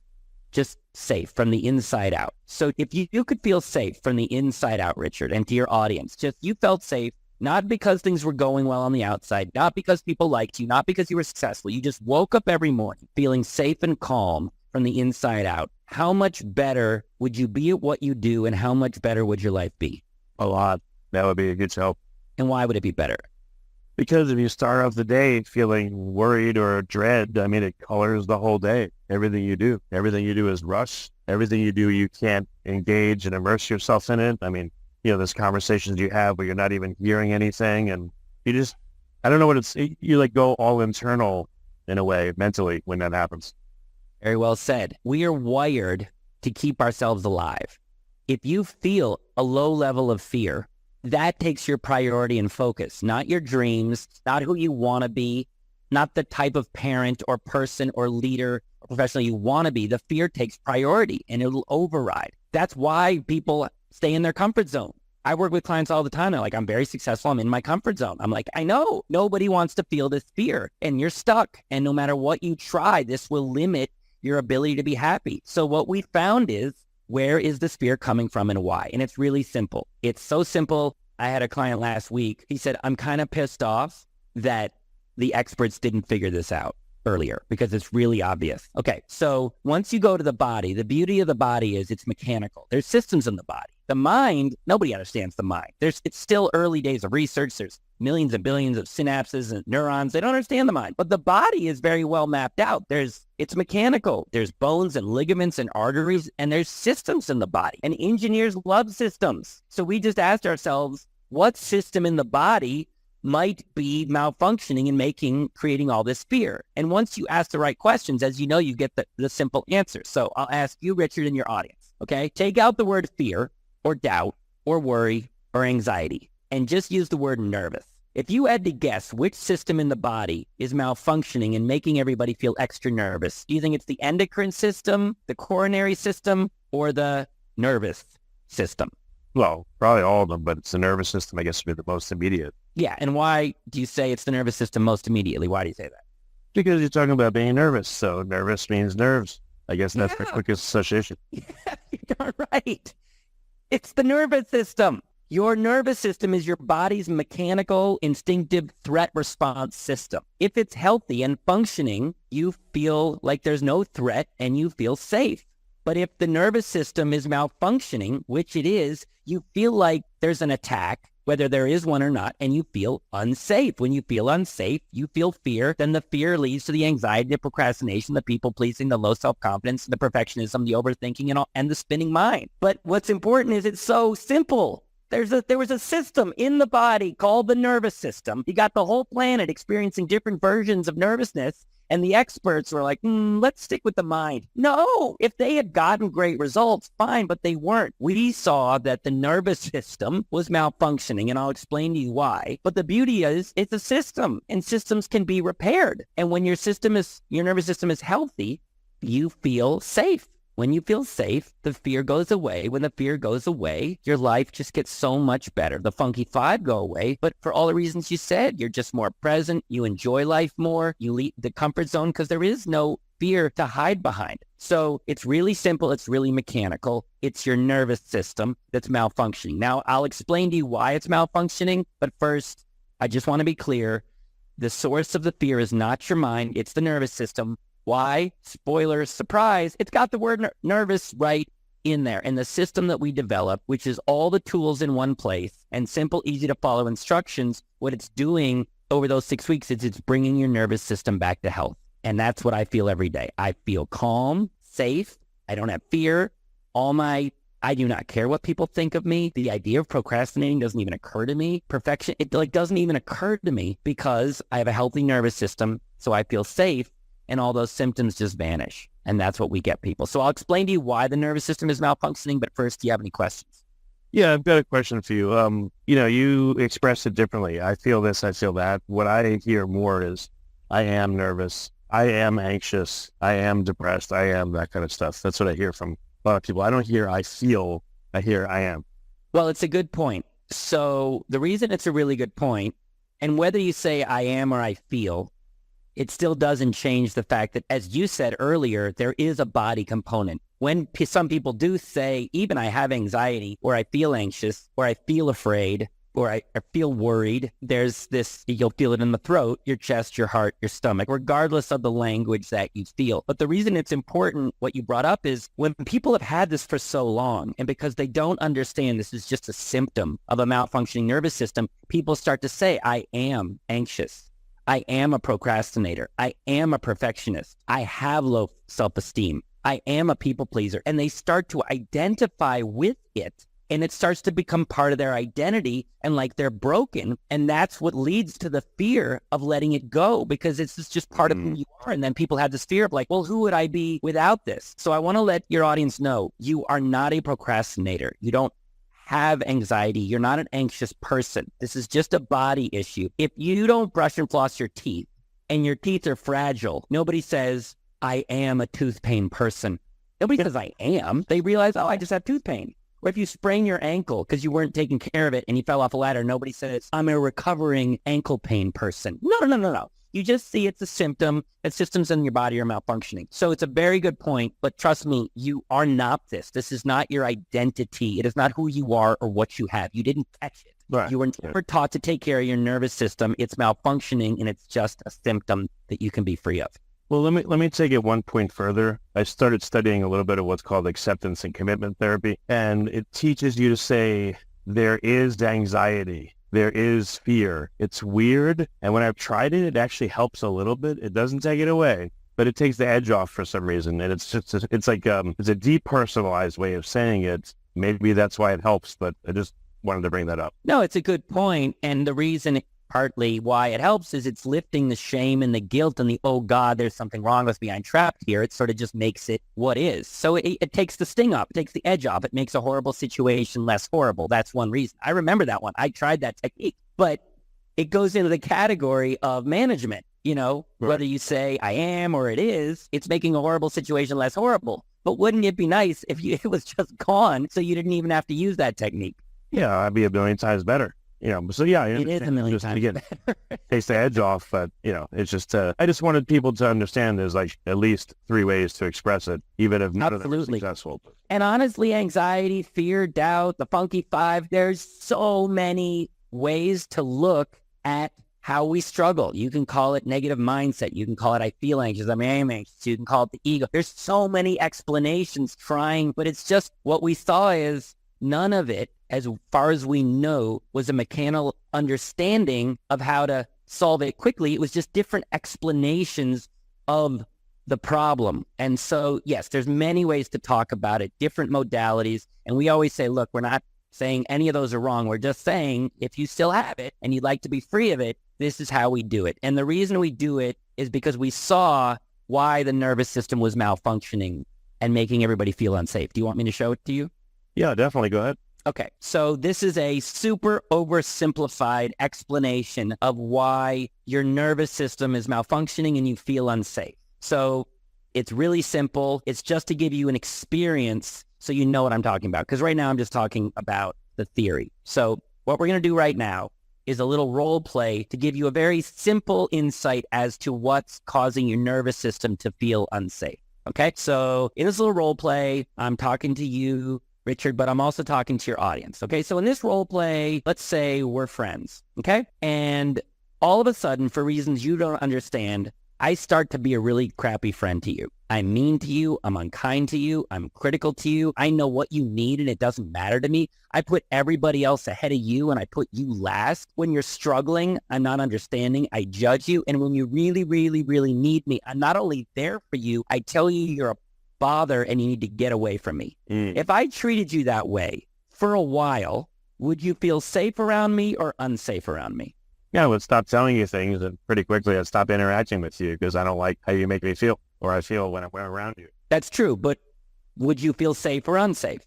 Speaker 5: just safe from the inside out. So if you could feel safe from the inside out, Richard, and to your audience, just you felt safe, not because things were going well on the outside, not because people liked you, not because you were successful. You just woke up every morning feeling safe and calm from the inside out. How much better would you be at what you do, and how much better would your life be?
Speaker 4: A lot. That would be a good help.
Speaker 5: And why would it be better?
Speaker 4: Because if you start off the day feeling worried or dread, I mean, it colors the whole day. Everything you do is rush. Everything you do, you can't engage and immerse yourself in it. I mean, there's conversations you have where you're not even hearing anything, and you just, I don't know what you like go all internal in a way mentally when that happens.
Speaker 5: Very well said. We are wired to keep ourselves alive. If you feel a low level of fear, that takes your priority and focus, not your dreams, not who you want to be, not the type of parent or person or leader or professional you want to be. The fear takes priority and it'll override. That's why people stay in their comfort zone. I work with clients all the time. They're like, I'm very successful. I'm in my comfort zone. I'm like, I know. Nobody wants to feel this fear, and you're stuck. And no matter what you try, this will limit your ability to be happy. So what we found is, where is this fear coming from and why? And it's really simple. It's so simple. I had a client last week. He said, I'm kind of pissed off that the experts didn't figure this out earlier because it's really obvious. Okay, so once you go to the body, the beauty of the body is it's mechanical. There's systems in the body. The mind, nobody understands the mind. It's still early days of research. There's millions and billions of synapses and neurons. They don't understand the mind. But the body is very well mapped out. It's mechanical. There's bones and ligaments and arteries, and there's systems in the body. And engineers love systems. So we just asked ourselves, what system in the body might be malfunctioning and creating all this fear? And once you ask the right questions, as you know, you get the simple answer. So I'll ask you, Richard, and your audience, okay? Take out the word fear or doubt or worry or anxiety and just use the word nervous. If you had to guess which system in the body is malfunctioning and making everybody feel extra nervous, do you think it's the endocrine system, the coronary system, or the nervous system?
Speaker 4: Well, probably all of them, but it's the nervous system, I guess, would be the most immediate.
Speaker 5: Yeah, and why do you say it's the nervous system most immediately? Why do you say that?
Speaker 4: Because you're talking about being nervous, so nervous means nerves. I guess that's the quickest association.
Speaker 5: Yeah, you're right. It's the nervous system. Your nervous system is your body's mechanical, instinctive threat response system. If it's healthy and functioning, you feel like there's no threat and you feel safe. But if the nervous system is malfunctioning, which it is, you feel like there's an attack, whether there is one or not, and you feel unsafe. When you feel unsafe, you feel fear. Then the fear leads to the anxiety, the procrastination, the people-pleasing, the low self-confidence, the perfectionism, the overthinking, and the spinning mind. But what's important is it's so simple. There was a system in the body called the nervous system. You got the whole planet experiencing different versions of nervousness, and the experts were like, let's stick with the mind. No, if they had gotten great results, fine, but they weren't. We saw that the nervous system was malfunctioning, and I'll explain to you why. But the beauty is it's a system, and systems can be repaired. And when your nervous system is healthy, you feel safe. When you feel safe, the fear goes away. When the fear goes away, your life just gets so much better. The funky five go away, but for all the reasons you said, you're just more present. You enjoy life more. You leave the comfort zone because there is no fear to hide behind. So it's really simple. It's really mechanical. It's your nervous system that's malfunctioning. Now, I'll explain to you why it's malfunctioning, but first, I just want to be clear. The source of the fear is not your mind. It's the nervous system. Why? Spoiler, surprise, it's got the word nervous right in there. And the system that we develop, which is all the tools in one place and simple, easy to follow instructions, what it's doing over those 6 weeks is it's bringing your nervous system back to health. And that's what I feel every day. I feel calm, safe. I don't have fear. I do not care what people think of me. The idea of procrastinating doesn't even occur to me. Perfection, it doesn't even occur to me because I have a healthy nervous system. So I feel safe. And all those symptoms just vanish. And that's what we get people. So I'll explain to you why the nervous system is malfunctioning, but first, do you have any questions?
Speaker 4: Yeah, I've got a question for you. You expressed it differently. I feel this, I feel that. What I hear more is I am nervous, I am anxious, I am depressed, I am that kind of stuff. That's what I hear from a lot of people. I don't hear I feel, I hear I am.
Speaker 5: Well, it's a good point. So the reason it's a really good point, and whether you say I am or I feel, it still doesn't change the fact that, as you said earlier, there is a body component. When some people do say, even I have anxiety, or I feel anxious, or I feel afraid, or I feel worried, there's this, you'll feel it in the throat, your chest, your heart, your stomach, regardless of the language that you feel. But the reason it's important, what you brought up, is when people have had this for so long, and because they don't understand this is just a symptom of a malfunctioning nervous system, people start to say, I am anxious. I am a procrastinator. I am a perfectionist. I have low self-esteem. I am a people pleaser. And they start to identify with it, and it starts to become part of their identity, and like they're broken. And that's what leads to the fear of letting it go, because it's just part of who you are. And then people have this fear of like, well, who would I be without this? So I want to let your audience know you are not a procrastinator. You don't have anxiety. You're not an anxious person. This is just a body issue. If you don't brush and floss your teeth and your teeth are fragile, nobody says, I am a tooth pain person. Nobody says I am. They realize, oh, I just have tooth pain. Or if you sprain your ankle because you weren't taking care of it and you fell off a ladder, nobody says, I'm a recovering ankle pain person. No. You just see it's a symptom that systems in your body are malfunctioning. So it's a very good point, but trust me, you are not this. This is not your identity. It is not who you are or what you have. You didn't catch it. Right. You were never taught to take care of your nervous system. It's malfunctioning, and it's just a symptom that you can be free of.
Speaker 4: Well, let me take it one point further. I started studying a little bit of what's called acceptance and commitment therapy, and it teaches you to say there is anxiety. There is fear. It's weird. And when I've tried it, it actually helps a little bit. It doesn't take it away, but it takes the edge off for some reason. And it's just, it's like, it's a depersonalized way of saying it. Maybe that's why it helps, but I just wanted to bring that up.
Speaker 5: No, it's a good point. And the reason partly why it helps is it's lifting the shame and the guilt and the, oh God, there's something wrong with me, I'm trapped here. It sort of just makes it what is. So it takes the sting off, it takes the edge off, it makes a horrible situation less horrible. That's one reason. I remember that one. I tried that technique, but it goes into the category of management, right. Whether you say I am or it is, it's making a horrible situation less horrible. But wouldn't it be nice if it was just gone so you didn't even have to use that technique?
Speaker 4: Yeah, I'd be a million times better. So yeah,
Speaker 5: it is a million times better.
Speaker 4: Takes the edge off, but it's just I just wanted people to understand there's like at least 3 ways to express it, even if none of them are successful.
Speaker 5: And honestly, anxiety, fear, doubt, the funky five, there's so many ways to look at how we struggle. You can call it negative mindset. You can call it I feel anxious, I'm anxious. You can call it the ego. There's so many explanations but it's just what we saw is none of it, as far as we know, was a mechanical understanding of how to solve it quickly. It was just different explanations of the problem. And so, yes, there's many ways to talk about it, different modalities. And we always say, look, we're not saying any of those are wrong. We're just saying if you still have it and you'd like to be free of it, this is how we do it. And the reason we do it is because we saw why the nervous system was malfunctioning and making everybody feel unsafe. Do you want me to show it to you?
Speaker 4: Yeah, definitely. Go ahead.
Speaker 5: Okay, so this is a super oversimplified explanation of why your nervous system is malfunctioning and you feel unsafe. So It's really simple. It's just to give you an experience so you know what I'm talking about. Because right now I'm just talking about the theory. So what we're going to do right now is a little role play to give you a very simple insight as to what's causing your nervous system to feel unsafe. Okay? So in this little role play, I'm talking to you, Richard, but I'm also talking to your audience. Okay? So in this role play, let's say we're friends. Okay? And all of a sudden, for reasons you don't understand, I start to be a really crappy friend to you. I'm mean to you. I'm unkind to you. I'm critical to you. I know what you need and it doesn't matter to me. I put everybody else ahead of you and I put you last. When you're struggling, I'm not understanding. I judge you. And when you really, really, really need me, I'm not only there for you, I tell you you're a bother and you need to get away from me. If I treated you that way for a while, would you feel safe around me or unsafe around me?
Speaker 4: Yeah, I would stop telling you things, and pretty quickly I'd stop interacting with you because I don't like how you make me feel, or I feel when I'm around you.
Speaker 5: That's true, but would you feel safe or unsafe?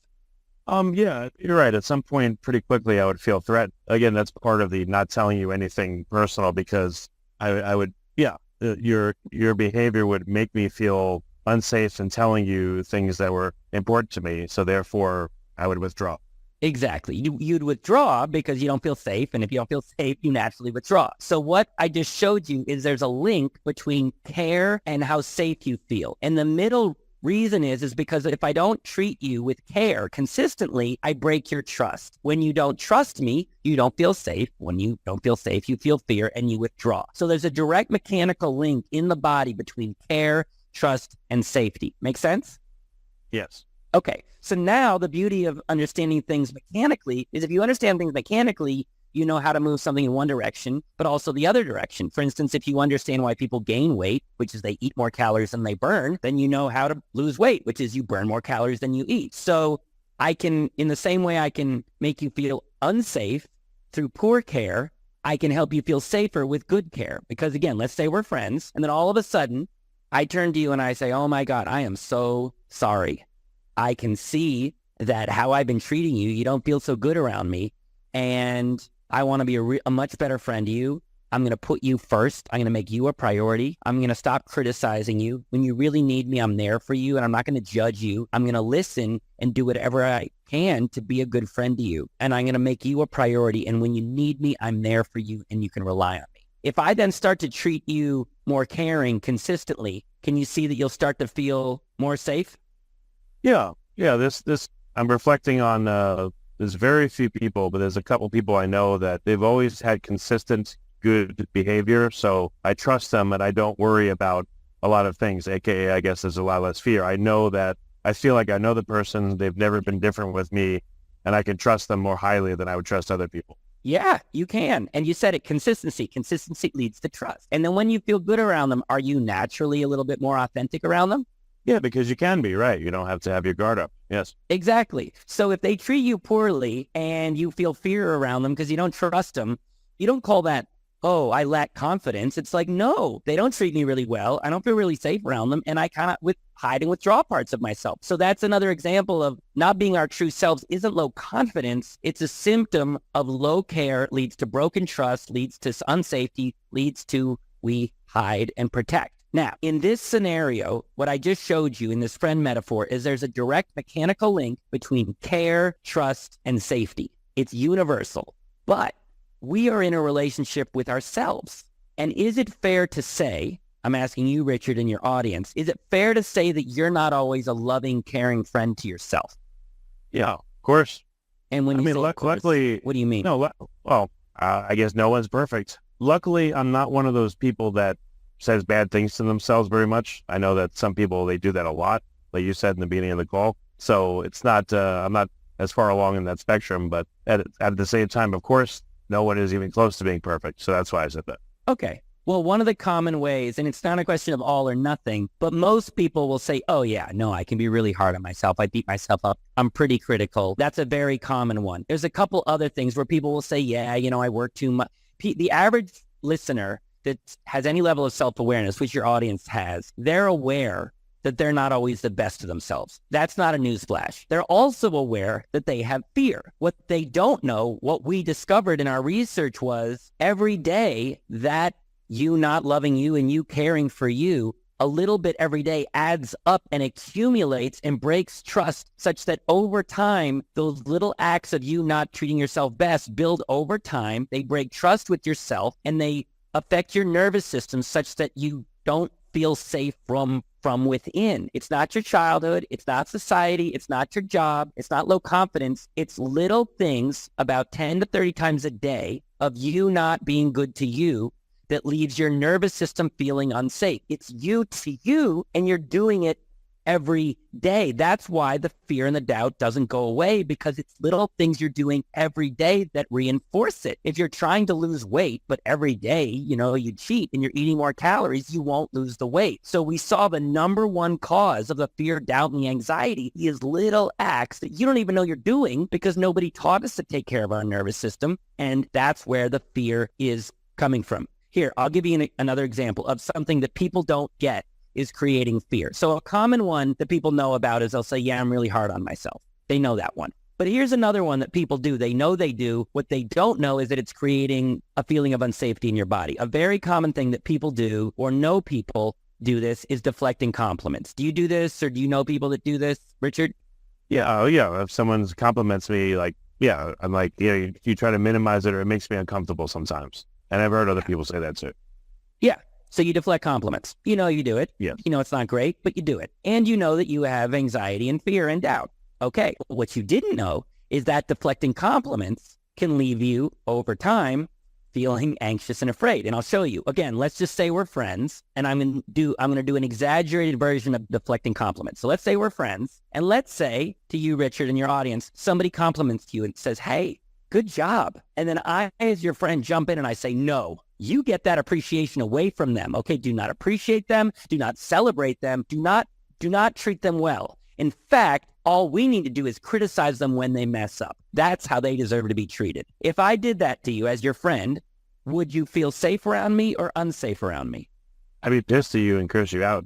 Speaker 4: Yeah, you're right. At some point, pretty quickly, I would feel threatened. Again, that's part of the not telling you anything personal because I would, your behavior would make me feel unsafe in telling you things that were important to me. So therefore, I would withdraw.
Speaker 5: Exactly. You'd withdraw because you don't feel safe. And if you don't feel safe, you naturally withdraw. So what I just showed you is there's a link between care and how safe you feel. And the middle reason is because if I don't treat you with care consistently, I break your trust. When you don't trust me, you don't feel safe. When you don't feel safe, you feel fear and you withdraw. So there's a direct mechanical link in the body between care, trust, and safety. Make sense?
Speaker 4: Yes.
Speaker 5: Okay, so now the beauty of understanding things mechanically is if you understand things mechanically, you know how to move something in one direction, but also the other direction. For instance, if you understand why people gain weight, which is they eat more calories than they burn, then you know how to lose weight, which is you burn more calories than you eat. So I can, in the same way I can make you feel unsafe through poor care, I can help you feel safer with good care. Because again, let's say we're friends, and then all of a sudden, I turn to you and I say, oh my God, I am so sorry. I can see that how I've been treating you, you don't feel so good around me. And I want to be a much better friend to you. I'm going to put you first. I'm going to make you a priority. I'm going to stop criticizing you. When you really need me, I'm there for you and I'm not going to judge you. I'm going to listen and do whatever I can to be a good friend to you. And I'm going to make you a priority. And when you need me, I'm there for you and you can rely on me. If I then start to treat you more caring consistently, can you see that you'll start to feel more safe?
Speaker 4: Yeah. This I'm reflecting on. There's very few people, but there's a couple people I know that they've always had consistent good behavior. So I trust them, and I don't worry about a lot of things. AKA, I guess there's a lot less fear. I know that I feel like I know the person. They've never been different with me, and I can trust them more highly than I would trust other people.
Speaker 5: Yeah, you can. And you said it, consistency. Consistency leads to trust. And then when you feel good around them, are you naturally a little bit more authentic around them?
Speaker 4: Yeah, because you can be, right. You don't have to have your guard up. Yes.
Speaker 5: Exactly. So if they treat you poorly and you feel fear around them because you don't trust them, you don't call that, oh, I lack confidence. It's like, no, they don't treat me really well. I don't feel really safe around them. And I kind of hide and withdraw parts of myself. So that's another example of not being our true selves isn't low confidence. It's a symptom of low care, leads to broken trust, leads to unsafety, leads to we hide and protect. Now, in this scenario, what I just showed you in this friend metaphor is there's a direct mechanical link between care, trust, and safety. It's universal, but we are in a relationship with ourselves. And is it fair to say, I'm asking you, Richard, and your audience, is it fair to say that you're not always a loving, caring friend to yourself?
Speaker 4: Yeah, of course.
Speaker 5: And when you say
Speaker 4: luckily,
Speaker 5: what do you mean?
Speaker 4: No, I guess no one's perfect. Luckily, I'm not one of those people that says bad things to themselves very much. I know that some people, they do that a lot, like you said in the beginning of the call. So it's not, I'm not as far along in that spectrum, but at the same time, of course, no one is even close to being perfect. So that's why I said that.
Speaker 5: Okay. Well, one of the common ways, and it's not a question of all or nothing, but most people will say, oh yeah, no, I can be really hard on myself. I beat myself up. I'm pretty critical. That's a very common one. There's a couple other things where people will say, yeah, I work too much. The average listener that has any level of self-awareness, which your audience has, they're aware that they're not always the best of themselves. That's not a newsflash. They're also aware that they have fear. What they don't know, what we discovered in our research was every day that you not loving you and you caring for you a little bit every day adds up and accumulates and breaks trust such that over time, those little acts of you not treating yourself best build over time. They break trust with yourself and they affect your nervous system such that you don't feel safe from within. It's not your childhood. It's not society. It's not your job. It's not low confidence. It's little things about 10 to 30 times a day of you not being good to you that leaves your nervous system feeling unsafe. It's you to you, and you're doing it every day. That's why the fear and the doubt doesn't go away, because it's little things you're doing every day that reinforce it. If you're trying to lose weight, but every day, you cheat and you're eating more calories, you won't lose the weight. So we saw the number one cause of the fear, doubt, and the anxiety is little acts that you don't even know you're doing because nobody taught us to take care of our nervous system. And that's where the fear is coming from. Here, I'll give you another example of something that people don't get is creating fear. So a common one that people know about is they'll say, yeah, I'm really hard on myself. They know that one. But here's another one that people do. They know they do. What they don't know is that it's creating a feeling of unsafety in your body. A very common thing that people do or know people do this is deflecting compliments. Do you do this or do you know people that do this, Richard?
Speaker 4: Yeah. Oh, yeah. If someone compliments me, I'm like, you try to minimize it or it makes me uncomfortable sometimes. And I've heard other people say that too.
Speaker 5: Yeah. So you deflect compliments. You know you do it.
Speaker 4: Yeah.
Speaker 5: You know it's not great, but you do it. And you know that you have anxiety and fear and doubt. Okay. What you didn't know is that deflecting compliments can leave you over time feeling anxious and afraid. And I'll show you. Again, let's just say we're friends and I'm going to do an exaggerated version of deflecting compliments. So let's say we're friends and let's say to you, Richard, and your audience, somebody compliments you and says, hey, good job. And then I, as your friend, jump in and I say, no, you get that appreciation away from them. Okay. Do not appreciate them. Do not celebrate them. Do not treat them well. In fact, all we need to do is criticize them when they mess up. That's how they deserve to be treated. If I did that to you as your friend, would you feel safe around me or unsafe around me?
Speaker 4: I'd be pissed at you and curse you out.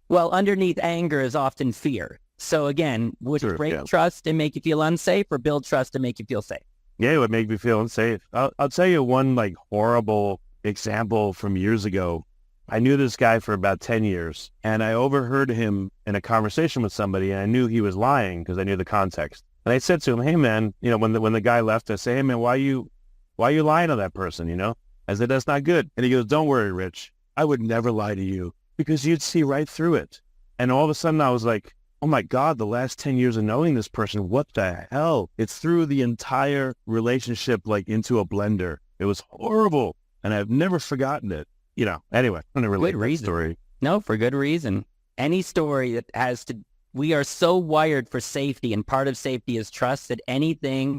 Speaker 5: Well, underneath anger is often fear. So again, would it break trust and make you feel unsafe or build trust and make you feel safe?
Speaker 4: Yeah, it would make me feel unsafe. I'll tell you one horrible example from years ago. I knew this guy for about 10 years and I overheard him in a conversation with somebody and I knew he was lying because I knew the context. And I said to him, hey man, when the guy left, I say, hey man, why you lying to that person? I said, that's not good. And he goes, don't worry, Rich. I would never lie to you because you'd see right through it. And all of a sudden I was like, oh my God, the last 10 years of knowing this person, what the hell? It's threw the entire relationship into a blender. It was horrible. And I've never forgotten it. Anyway, I'm going to relate that story.
Speaker 5: No, for good reason. Any story that we are so wired for safety, and part of safety is trust, that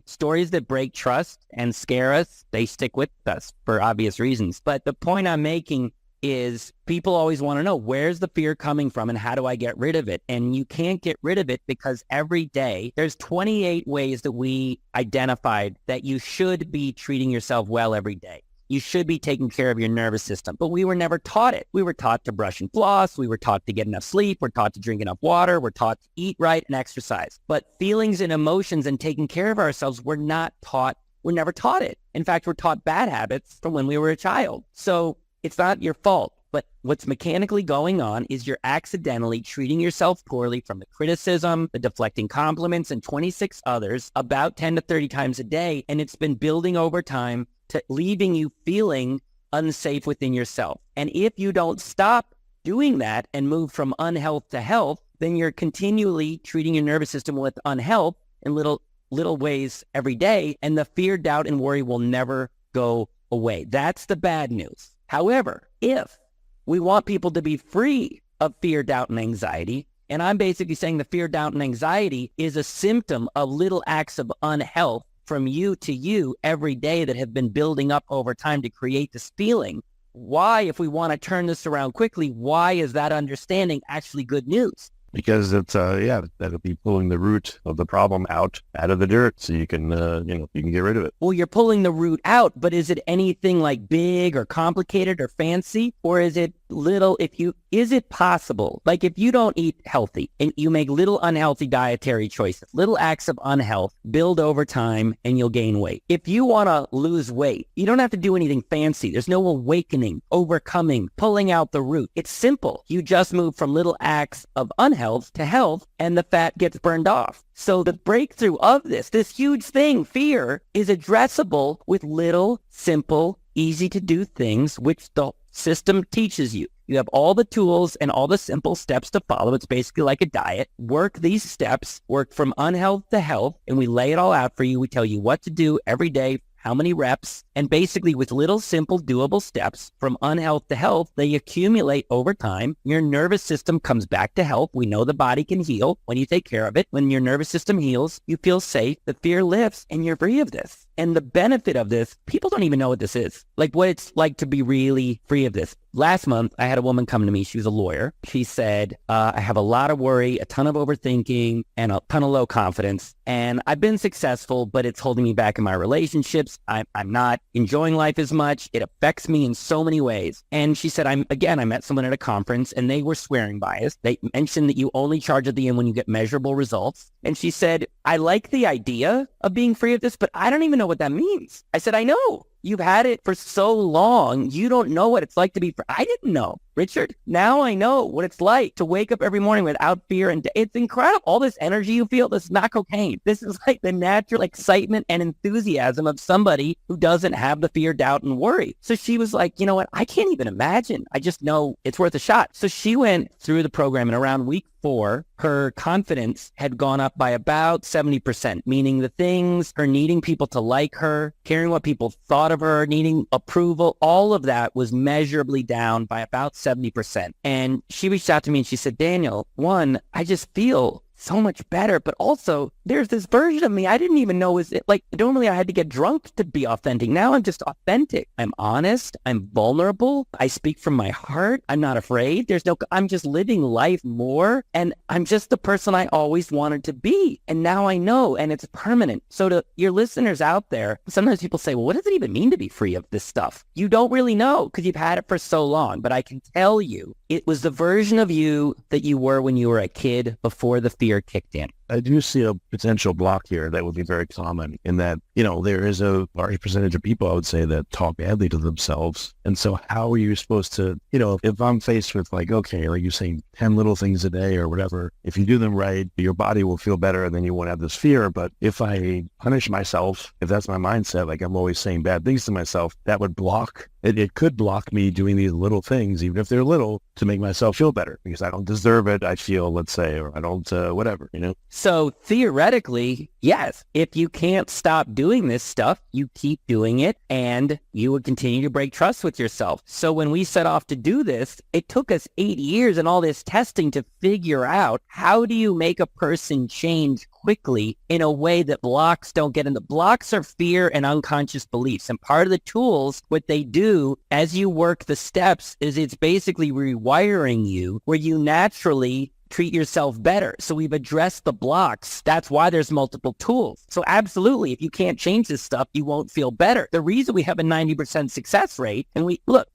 Speaker 5: stories that break trust and scare us, they stick with us for obvious reasons. But the point I'm making is people always want to know, where's the fear coming from and how do I get rid of it? And you can't get rid of it because every day there's 28 ways that we identified that you should be treating yourself well every day. You should be taking care of your nervous system, but we were never taught it. We were taught to brush and floss. We were taught to get enough sleep. We're taught to drink enough water. We're taught to eat right and exercise. But feelings and emotions and taking care of ourselves, we're not taught. We're never taught it. In fact, we're taught bad habits from when we were a child. So it's not your fault. But what's mechanically going on is you're accidentally treating yourself poorly from the criticism, the deflecting compliments, and 26 others about 10 to 30 times a day. And it's been building over time to leaving you feeling unsafe within yourself. And if you don't stop doing that and move from unhealth to health, then you're continually treating your nervous system with unhealth in little ways every day. And the fear, doubt, and worry will never go away. That's the bad news. However, if we want people to be free of fear, doubt, and anxiety, and I'm basically saying the fear, doubt, and anxiety is a symptom of little acts of unhealth from you to you every day that have been building up over time to create this feeling. Why, if we want to turn this around quickly, why is that understanding actually good news?
Speaker 4: Because it's, that'll be pulling the root of the problem out of the dirt so you can, you can get rid of it.
Speaker 5: Well, you're pulling the root out, but is it anything like big or complicated or fancy? Or is it is it possible? Like if you don't eat healthy and you make little unhealthy dietary choices, little acts of unhealth build over time and you'll gain weight. If you want to lose weight, you don't have to do anything fancy. There's no awakening, overcoming, pulling out the root. It's simple. You just move from little acts of unhealth to health and the fat gets burned off. So the breakthrough of this huge thing, fear, is addressable with little, simple, easy to do things, which the system teaches you. You have all the tools and all the simple steps to follow. It's basically like a diet. Work these steps, work from unhealth to health, and we lay it all out for you. We tell you what to do every day, how many reps, and basically with little simple doable steps from unhealth to health, they accumulate over time. Your nervous system comes back to health. We know the body can heal when you take care of it. When your nervous system heals, you feel safe, the fear lifts, and you're free of this. And the benefit of this, people don't even know what this is, like what it's like to be really free of this. Last month, I had a woman come to me. She was a lawyer. She said, I have a lot of worry, a ton of overthinking, and a ton of low confidence. And I've been successful, but it's holding me back in my relationships. I'm not enjoying life as much. It affects me in so many ways. And she said, I met someone at a conference and they were swearing by us. They mentioned that you only charge at the end when you get measurable results. And she said, I like the idea of being free of this, but I don't even know what that means. I said, I know. You've had it for so long. You don't know what it's like to be free. I didn't know, Richard. Now I know what it's like to wake up every morning without fear. And it's incredible. All this energy you feel, this is not cocaine. This is like the natural excitement and enthusiasm of somebody who doesn't have the fear, doubt, and worry. So she was like, you know what? I can't even imagine. I just know it's worth a shot. So she went through the program, and around week 4, her confidence had gone up by about 70%, meaning the things, her needing people to like her, caring what people thought of her, needing approval, all of that was measurably down by about 70%. And she reached out to me and she said, Daniel, one, I just feel so much better, but also there's this version of me I didn't even know was it. Like normally I had to get drunk to be authentic. Now I'm just authentic. I'm honest. I'm vulnerable. I speak from my heart. I'm not afraid. I'm just living life more, and I'm just the person I always wanted to be. And now I know, and it's permanent. So to your listeners out there, sometimes people say, well, what does it even mean to be free of this stuff? You don't really know because you've had it for so long, but I can tell you it was the version of you that you were when you were a kid before the fear kicked in.
Speaker 4: I do see a potential block here that would be very common in that, there is a large percentage of people, I would say, that talk badly to themselves. And so how are you supposed to, if I'm faced with like you're saying 10 little things a day or whatever, if you do them right, your body will feel better and then you won't have this fear. But if I punish myself, if that's my mindset, like I'm always saying bad things to myself, that would block. It could block me doing these little things, even if they're little, to make myself feel better because I don't deserve it, I feel, let's say, or I don't, whatever,
Speaker 5: So theoretically, yes, if you can't stop doing this stuff, you keep doing it and you would continue to break trust with yourself. So when we set off to do this, it took us 8 years and all this testing to figure out how do you make a person change quickly in a way that blocks don't get in. The blocks are fear and unconscious beliefs. And part of the tools, what they do as you work the steps is it's basically rewiring you where you naturally treat yourself better. So we've addressed the blocks. That's why there's multiple tools. So absolutely, if you can't change this stuff, you won't feel better. The reason we have a 90% success rate,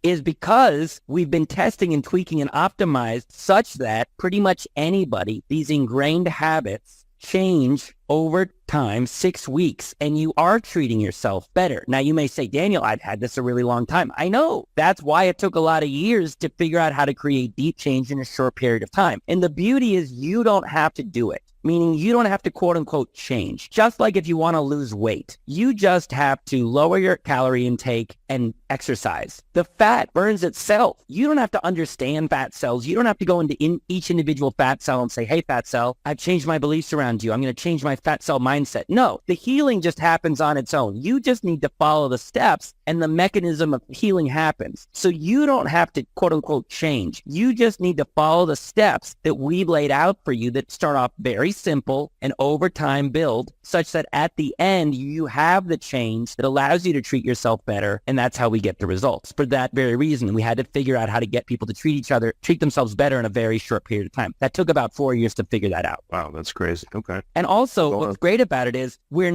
Speaker 5: is because we've been testing and tweaking and optimized such that pretty much anybody, these ingrained habits change over time, 6 weeks, and you are treating yourself better. Now, you may say, Daniel, I've had this a really long time. I know. That's why it took a lot of years to figure out how to create deep change in a short period of time. And the beauty is you don't have to do it. Meaning you don't have to quote unquote change. Just like if you want to lose weight, you just have to lower your calorie intake and exercise. The fat burns itself. You don't have to understand fat cells. You don't have to go into each individual fat cell and say, hey, fat cell, I've changed my beliefs around you. I'm going to change my fat cell mindset. No, the healing just happens on its own. You just need to follow the steps and the mechanism of healing happens. So you don't have to quote unquote change. You just need to follow the steps that we've laid out for you that start off very simple and over time build such that at the end you have the change that allows you to treat yourself better. And that's how we get the results. For that very reason, we had to figure out how to get people to treat themselves better in a very short period of time. That took about 4 years to figure that out.
Speaker 4: Wow, that's crazy. Okay.
Speaker 5: And also what's great about it is we're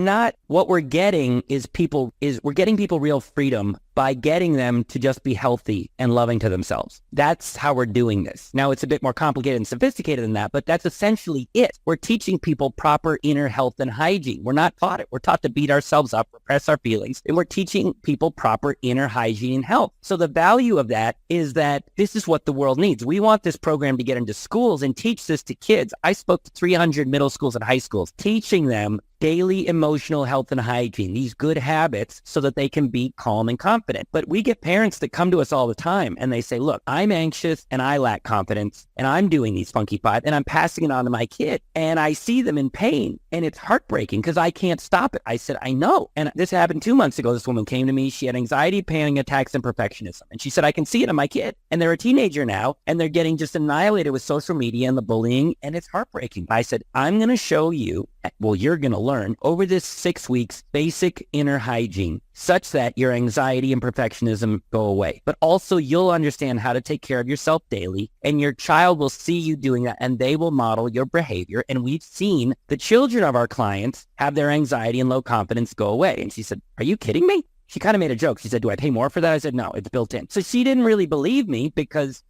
Speaker 5: getting people real freedom by getting them to just be healthy and loving to themselves. That's how we're doing this. Now, it's a bit more complicated and sophisticated than that, but that's essentially it. We're teaching people proper inner health and hygiene. We're not taught it. We're taught to beat ourselves up, repress our feelings, and we're teaching people proper inner hygiene and health. So the value of that is that this is what the world needs. We want this program to get into schools and teach this to kids. I spoke to 300 middle schools and high schools, teaching them daily emotional health and hygiene, these good habits so that they can be calm and confident. But we get parents that come to us all the time and they say, look, I'm anxious and I lack confidence and I'm doing these funky five and I'm passing it on to my kid and I see them in pain and it's heartbreaking because I can't stop it. I said, I know. And this happened 2 months ago. This woman came to me. She had anxiety, panic attacks, and perfectionism. And she said, I can see it in my kid. And they're a teenager now and they're getting just annihilated with social media and the bullying and it's heartbreaking. I said, I'm going to show you, well, you're going to learn over this 6 weeks, basic inner hygiene such that your anxiety and perfectionism go away. But also you'll understand how to take care of yourself daily and your child will see you doing that and they will model your behavior. And we've seen the children of our clients have their anxiety and low confidence go away. And she said, are you kidding me? She kind of made a joke. She said, do I pay more for that? I said, no, it's built in. So she didn't really believe me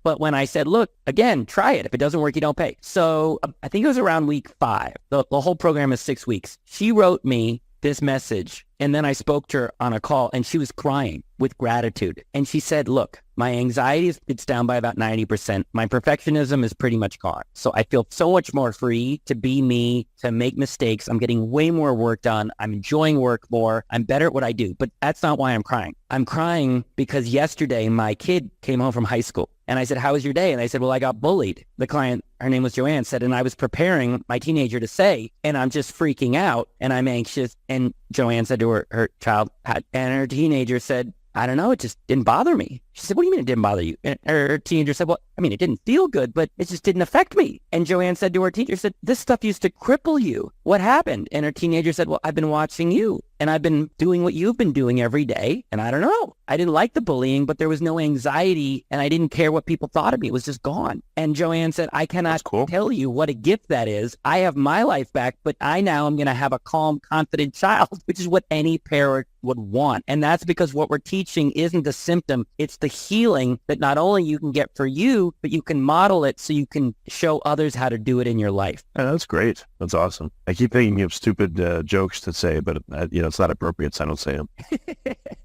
Speaker 5: but when I said, look, again, try it. If it doesn't work, you don't pay. So I think it was around week 5. The whole program is 6 weeks. She wrote me this message and then I spoke to her on a call and she was crying with gratitude. And she said, look, my anxiety it's down by about 90%. My perfectionism is pretty much gone. So I feel so much more free to be me, to make mistakes. I'm getting way more work done. I'm enjoying work more. I'm better at what I do. But that's not why I'm crying. I'm crying because yesterday my kid came home from high school. And I said, how was your day? And I said, well, I got bullied. The client, her name was Joanne, said, and I was preparing my teenager to say, and I'm just freaking out and I'm anxious. And Joanne said to her child, and her teenager said, I don't know, it just didn't bother me. She said, what do you mean it didn't bother you? And her teenager said, well, I mean, it didn't feel good, but it just didn't affect me. And Joanne said to her teacher, said, this stuff used to cripple you. What happened? And her teenager said, well, I've been watching you and I've been doing what you've been doing every day. And I don't know. I didn't like the bullying, but there was no anxiety and I didn't care what people thought of me. It was just gone. And Joanne said, I cannot tell you what a gift that is. I have my life back, but I now am going to have a calm, confident child, which is what any parent would want. And that's because what we're teaching isn't the symptom. It's the healing that not only you can get for you, but you can model it so you can show others how to do it in your life.
Speaker 4: Yeah, that's great. That's awesome. I keep thinking of stupid jokes to say, but it's not appropriate, so I don't say them.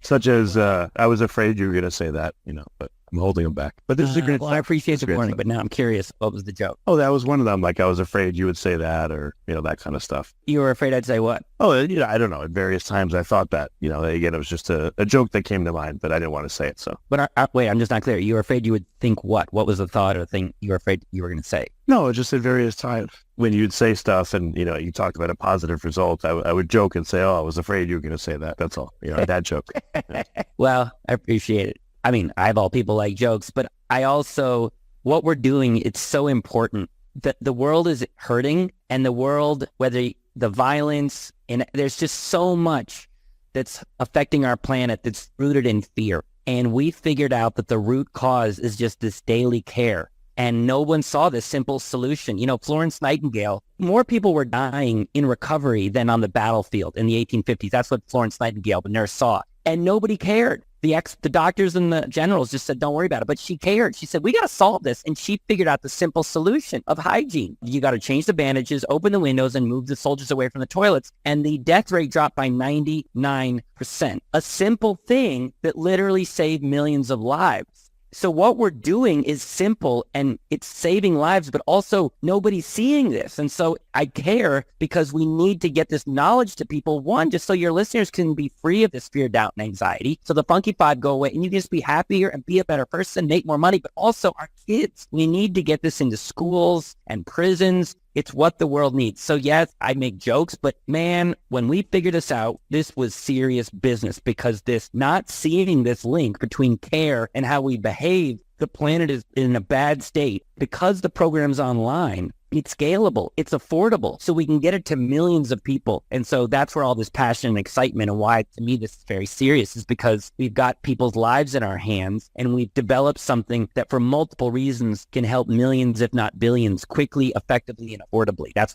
Speaker 4: Such as, I was afraid you were going to say that, but I'm holding them back. But this is a great.
Speaker 5: Well, I appreciate the warning, but now I'm curious. What was the joke?
Speaker 4: Oh, that was one of them. Like I was afraid you would say that, or that kind of stuff.
Speaker 5: You were afraid I'd say what?
Speaker 4: Oh, I don't know. At various times, I thought that. Again, it was just a joke that came to mind, but I didn't want to say it. So.
Speaker 5: But wait, I'm just not clear. You were afraid you would think what? What was the thought or thing you were afraid you were going to say?
Speaker 4: No, just at various times when you'd say stuff and you talked about a positive result, I would joke and say, "Oh, I was afraid you were going to say that." That's all. That joke. Yeah.
Speaker 5: Well, I appreciate it. I mean, I have all people like jokes, but I also, what we're doing, it's so important that the world is hurting and the world, whether the violence, and there's just so much that's affecting our planet that's rooted in fear. And we figured out that the root cause is just this daily care. And no one saw this simple solution. Florence Nightingale, more people were dying in recovery than on the battlefield in the 1850s. That's what Florence Nightingale, the nurse, saw. And nobody cared. The doctors and the generals just said, don't worry about it. But she cared. She said, we got to solve this. And she figured out the simple solution of hygiene. You got to change the bandages, open the windows, and move the soldiers away from the toilets. And the death rate dropped by 99%. A simple thing that literally saved millions of lives. So what we're doing is simple and it's saving lives, but also nobody's seeing this. And so I care because we need to get this knowledge to people. One, just so your listeners can be free of this fear, doubt, and anxiety. So the funky five go away and you can just be happier and be a better person, make more money, but also our kids. We need to get this into schools and prisons. It's what the world needs. So yes, I make jokes, but man, when we figured this out, this was serious business because this not seeing this link between care and how we behave, the planet is in a bad state because the program's online. it's scalable, it's affordable, so we can get it to millions of people. And so that's where all this passion and excitement, and why to me this is very serious, is because we've got people's lives in our hands, and we've developed something that for multiple reasons can help millions, if not billions, quickly, effectively, and affordably. That's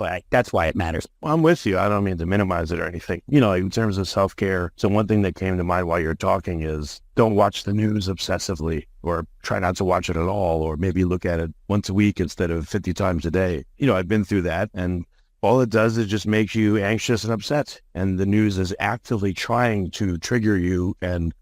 Speaker 5: why it matters.
Speaker 4: Well, I'm with you. I don't mean to minimize it or anything. Like in terms of self-care, so one thing that came to mind while you're talking is don't watch the news obsessively, or try not to watch it at all, or maybe look at it once a week instead of 50 times a day. I've been through that, and all it does is just makes you anxious and upset. And the news is actively trying to trigger you and,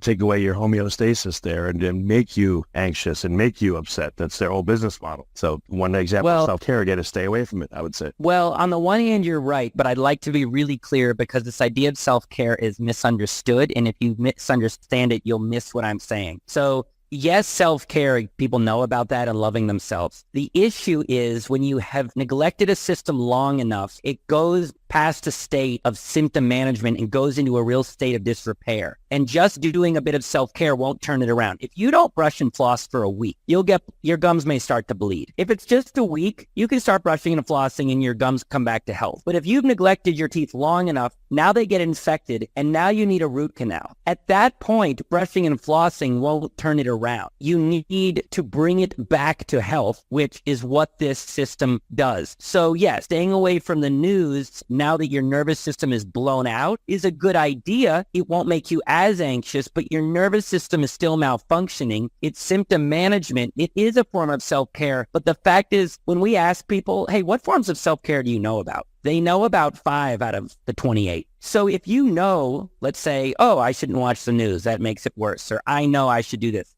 Speaker 4: take away your homeostasis there and then make you anxious and make you upset. That's their whole business model. So one example of self-care, again, is stay away from it, I would say.
Speaker 5: Well, on the one hand, you're right, but I'd like to be really clear, because this idea of self-care is misunderstood. And if you misunderstand it, you'll miss what I'm saying. So yes, self-care, people know about that and loving themselves. The issue is when you have neglected a system long enough, it goes past a state of symptom management and goes into a real state of disrepair. And just doing a bit of self-care won't turn it around. If you don't brush and floss for a week, your gums may start to bleed. If it's just a week, you can start brushing and flossing and your gums come back to health. But if you've neglected your teeth long enough, now they get infected and now you need a root canal. At that point, brushing and flossing won't turn it around. You need to bring it back to health, which is what this system does. So yes, staying away from the news now that your nervous system is blown out is a good idea. It won't make you as anxious, but your nervous system is still malfunctioning. It's symptom management. It is a form of self-care. But the fact is, when we ask people, hey, what forms of self-care do you know about? They know about 5 out of the 28. So if you know, let's say, oh, I shouldn't watch the news, that makes it worse, or I know I should do this.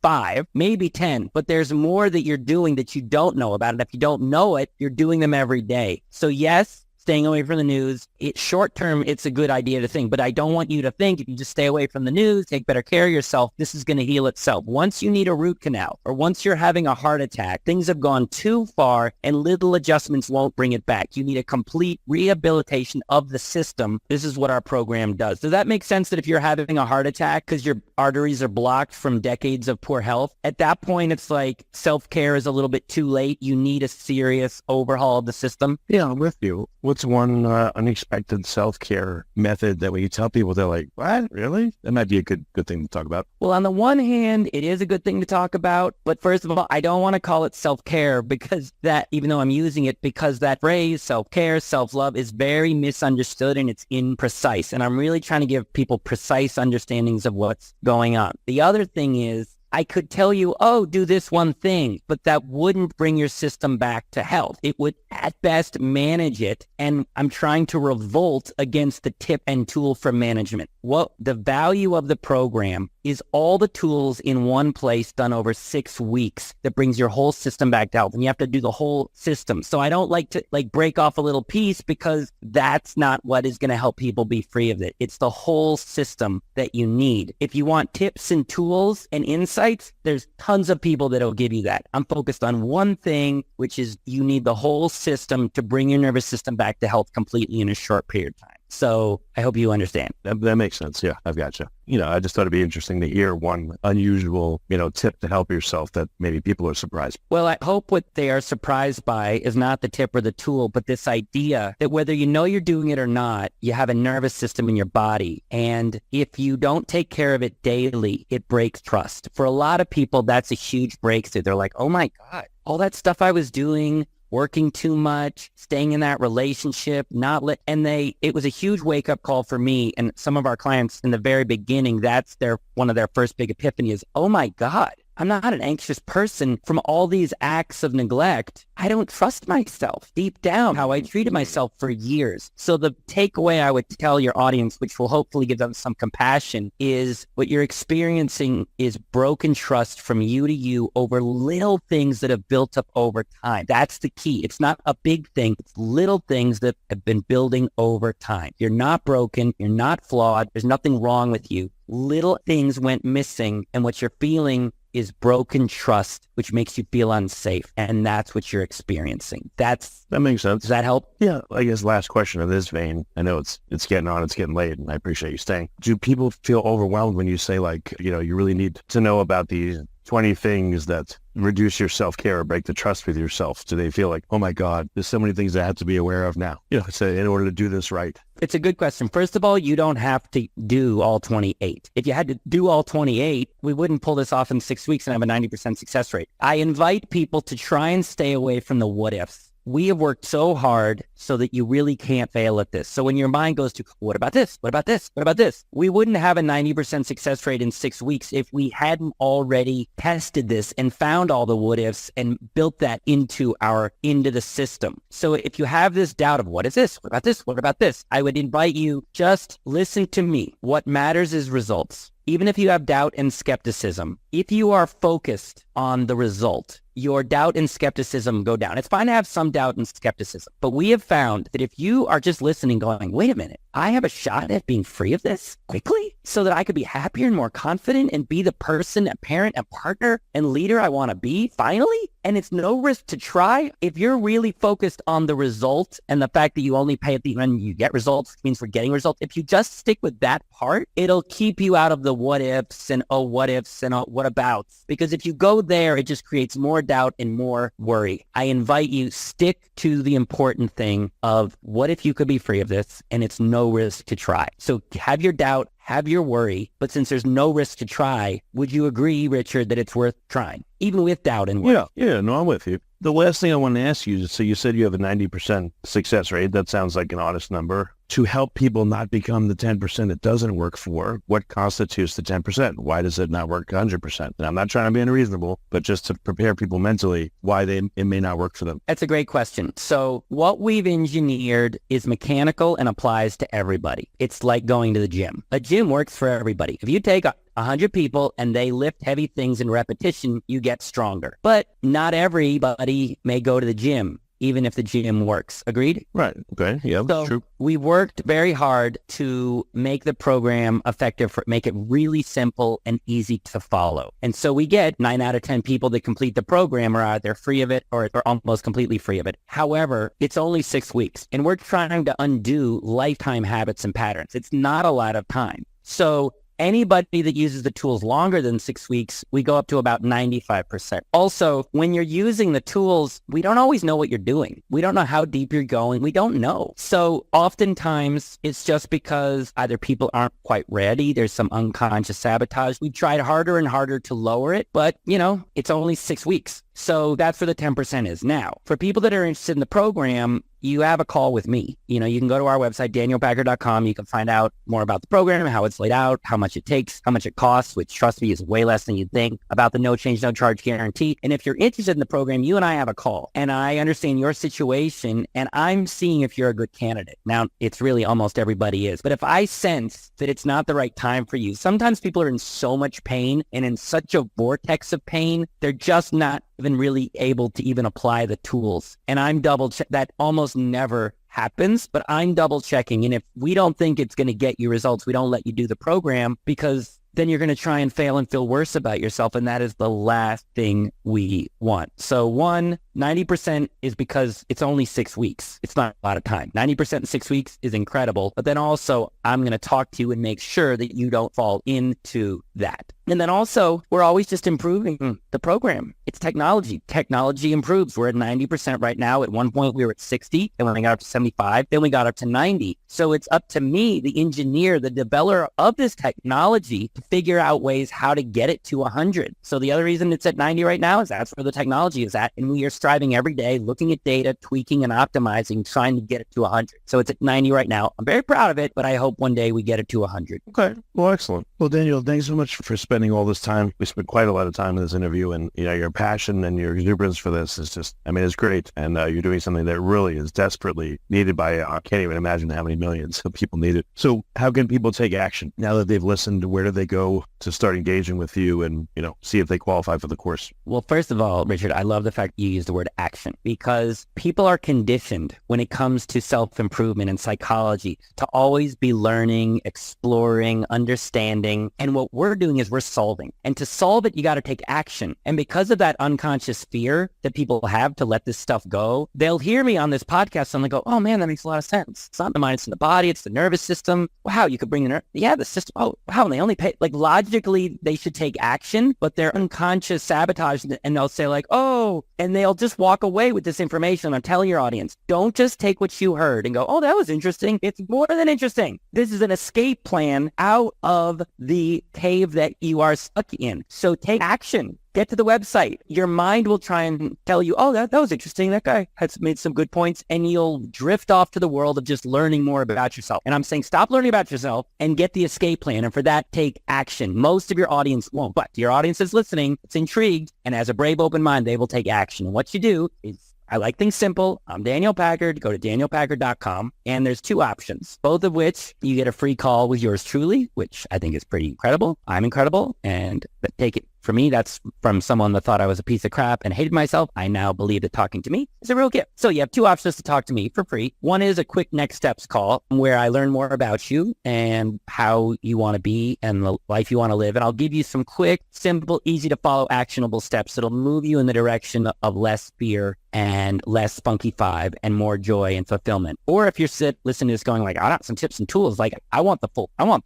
Speaker 5: 5, maybe 10, but there's more that you're doing that you don't know about. And if you don't know it, you're doing them every day. So yes, staying away from the news, short term, it's a good idea to think, but I don't want you to think if you just stay away from the news, take better care of yourself, this is going to heal itself. Once you need a root canal, or once you're having a heart attack, things have gone too far and little adjustments won't bring it back. You need a complete rehabilitation of the system. This is what our program does. Does that make sense, that if you're having a heart attack because your arteries are blocked from decades of poor health, at that point, it's like self-care is a little bit too late. You need a serious overhaul of the system?
Speaker 4: Yeah, I'm with you. What's one unexpected self-care method that when you tell people, they're like, what? Really? That might be a good thing to talk about.
Speaker 5: Well, on the one hand, it is a good thing to talk about. But first of all, I don't want to call it self-care, because that, even though I'm using it, because that phrase, self-care, self-love, is very misunderstood and it's imprecise. And I'm really trying to give people precise understandings of what's going on. The other thing is, I could tell you, oh, do this one thing, but that wouldn't bring your system back to health. It would at best manage it. And I'm trying to revolt against the tip and tool for management. What the value of the program is all the tools in one place done over 6 weeks that brings your whole system back to health. And you have to do the whole system. So I don't like to break off a little piece, because that's not what is going to help people be free of it. It's the whole system that you need. If you want tips and tools and insights, there's tons of people that'll give you that. I'm focused on one thing, which is you need the whole system to bring your nervous system back to health completely in a short period of time. So I hope you understand.
Speaker 4: That makes sense. Yeah, I've got you. I just thought it'd be interesting to hear one unusual, tip to help yourself that maybe people are surprised.
Speaker 5: Well, I hope what they are surprised by is not the tip or the tool, but this idea that whether you know you're doing it or not, you have a nervous system in your body. And if you don't take care of it daily, it breaks trust. For a lot of people, that's a huge breakthrough. They're like, oh my God, all that stuff I was doing, working too much, staying in that relationship, it was a huge wake-up call for me and some of our clients in the very beginning. That's one of their first big epiphany is, oh my God, I'm not an anxious person from all these acts of neglect. I don't trust myself deep down, how I treated myself for years. So the takeaway I would tell your audience, which will hopefully give them some compassion, is what you're experiencing is broken trust from you to you over little things that have built up over time. That's the key. It's not a big thing. It's little things that have been building over time. You're not broken. You're not flawed. There's nothing wrong with you. Little things went missing, and what you're feeling is broken trust, which makes you feel unsafe. And that's what you're experiencing. That
Speaker 4: makes sense.
Speaker 5: Does that help?
Speaker 4: Yeah. I guess last question of this vein. I know it's getting late, and I appreciate you staying. Do people feel overwhelmed when you say you really need to know about these 20 things that reduce your self-care or break the trust with yourself? Do they feel like, oh my God, there's so many things I have to be aware of now, so in order to do this right?
Speaker 5: It's a good question. First of all, you don't have to do all 28. If you had to do all 28, we wouldn't pull this off in 6 weeks and have a 90% success rate. I invite people to try and stay away from the what ifs. We have worked so hard so that you really can't fail at this. So when your mind goes to, what about this? What about this? What about this? We wouldn't have a 90% success rate in 6 weeks if we hadn't already tested this and found all the what ifs and built that into the system. So if you have this doubt of what is this? What about this? What about this? I would invite you, just listen to me. What matters is results. Even if you have doubt and skepticism, if you are focused on the result, your doubt and skepticism go down. It's fine to have some doubt and skepticism, but we have found that if you are just listening, going, wait a minute, I have a shot at being free of this quickly so that I could be happier and more confident and be the person, a parent, a partner, and leader I want to be finally. And it's no risk to try. If you're really focused on the result and the fact that you only pay at the end, you get results, which means we're getting results. If you just stick with that part, it'll keep you out of the what ifs and what ifs and what abouts. Because if you go there, it just creates more doubt and more worry. I invite you, stick to the important thing of what if you could be free of this, and it's no risk to try. So have your doubt, have your worry, but since there's no risk to try, would you agree, Richard, that it's worth trying, even with doubt and worry?
Speaker 4: Yeah, no, I'm with you. The last thing I want to ask you is, so you said you have a 90% success rate. That sounds like an honest number. To help people not become the 10% it doesn't work for, what constitutes the 10%? Why does it not work 100%? And I'm not trying to be unreasonable, but just to prepare people mentally why it may not work for them.
Speaker 5: That's a great question. So what we've engineered is mechanical and applies to everybody. It's like going to the gym. A gym works for everybody. If you take 100 people and they lift heavy things in repetition, you get stronger. But not everybody may go to the gym, even if the gym works. Agreed?
Speaker 4: Right. Okay. Yeah,
Speaker 5: so
Speaker 4: true.
Speaker 5: We worked very hard to make the program effective, make it really simple and easy to follow. And so we get 9 out of 10 people that complete the program are either free of it or almost completely free of it. However, it's only 6 weeks and we're trying to undo lifetime habits and patterns. It's not a lot of time. So anybody that uses the tools longer than 6 weeks, we go up to about 95%. Also, when you're using the tools, we don't always know what you're doing. We don't know how deep you're going. We don't know. So oftentimes it's just because either people aren't quite ready. There's some unconscious sabotage. We tried harder and harder to lower it, but it's only 6 weeks. So that's where the 10% is. Now, for people that are interested in the program, you have a call with me. You can go to our website, danielpackard.com. You can find out more about the program, how it's laid out, how much it takes, how much it costs, which, trust me, is way less than you'd think, about the no change, no charge guarantee. And if you're interested in the program, you and I have a call. And I understand your situation, and I'm seeing if you're a good candidate. Now, it's really almost everybody is. But if I sense that it's not the right time for you, sometimes people are in so much pain and in such a vortex of pain, they're just not even really able to even apply the tools. And I'm that almost never happens, but I'm double checking. And if we don't think it's going to get you results, we don't let you do the program, because then you're going to try and fail and feel worse about yourself. And that is the last thing we want. So 90% is because it's only 6 weeks. It's not a lot of time. 90% in 6 weeks is incredible. But then also, I'm going to talk to you and make sure that you don't fall into that. And then also, we're always just improving the program. It's technology. Technology improves. We're at 90% right now. At one point, we were at 60. Then we got up to 75. Then we got up to 90. So it's up to me, the engineer, the developer of this technology, to figure out ways how to get it to 100. So the other reason it's at 90 right now is that's where the technology is at. And we are striving every day, looking at data, tweaking and optimizing, trying to get it to 100. So it's at 90 right now. I'm very proud of it, but I hope one day we get it to 100.
Speaker 4: Okay. Well, excellent. Well, Daniel, thanks so much for spending all this time. We spent quite a lot of time in this interview, and your passion and your exuberance for this is just, it's great. And you're doing something that really is desperately needed by, I can't even imagine how many millions of people need it. So how can people take action now that they've listened? Where do they go to start engaging with you and, see if they qualify for the course?
Speaker 5: Well, first of all, Richard, I love the fact you used the word action, because people are conditioned when it comes to self-improvement and psychology to always be learning, exploring, understanding. And what we're doing is we're solving. And to solve it, you got to take action. And because of that unconscious fear that people have to let this stuff go, they'll hear me on this podcast and they go, oh man, that makes a lot of sense. It's not the mind, it's in the body, it's the nervous system. Wow, you could bring the system. Oh, wow, and they only pay, like logically they should take action, but they're unconscious sabotage and they'll say like, oh, and they'll just walk away with this information. I'm telling your audience, don't just take what you heard and go, oh, that was interesting. It's more than interesting. This is an escape plan out of the cave that you are stuck in. So take action. Get to the website. Your mind will try and tell you, oh, that was interesting. That guy has made some good points. And you'll drift off to the world of just learning more about yourself. And I'm saying stop learning about yourself and get the escape plan. And for that, take action. Most of your audience won't, but your audience is listening. It's intrigued. And has a brave, open mind, they will take action. And what you do is, I like things simple. I'm Daniel Packard. Go to danielpackard.com. And there's two options, both of which you get a free call with yours truly, which I think is pretty incredible. I'm incredible. And take it for me, that's from someone that thought I was a piece of crap and hated myself. I now believe that talking to me is a real gift. So you have two options to talk to me for free. One is a quick next steps call where I learn more about you and how you want to be and the life you want to live. And I'll give you some quick, simple, easy to follow, actionable steps that'll move you in the direction of less fear and less spunky 5 and more joy and fulfillment. Or if you're listening to this going like, I got some tips and tools, like I want the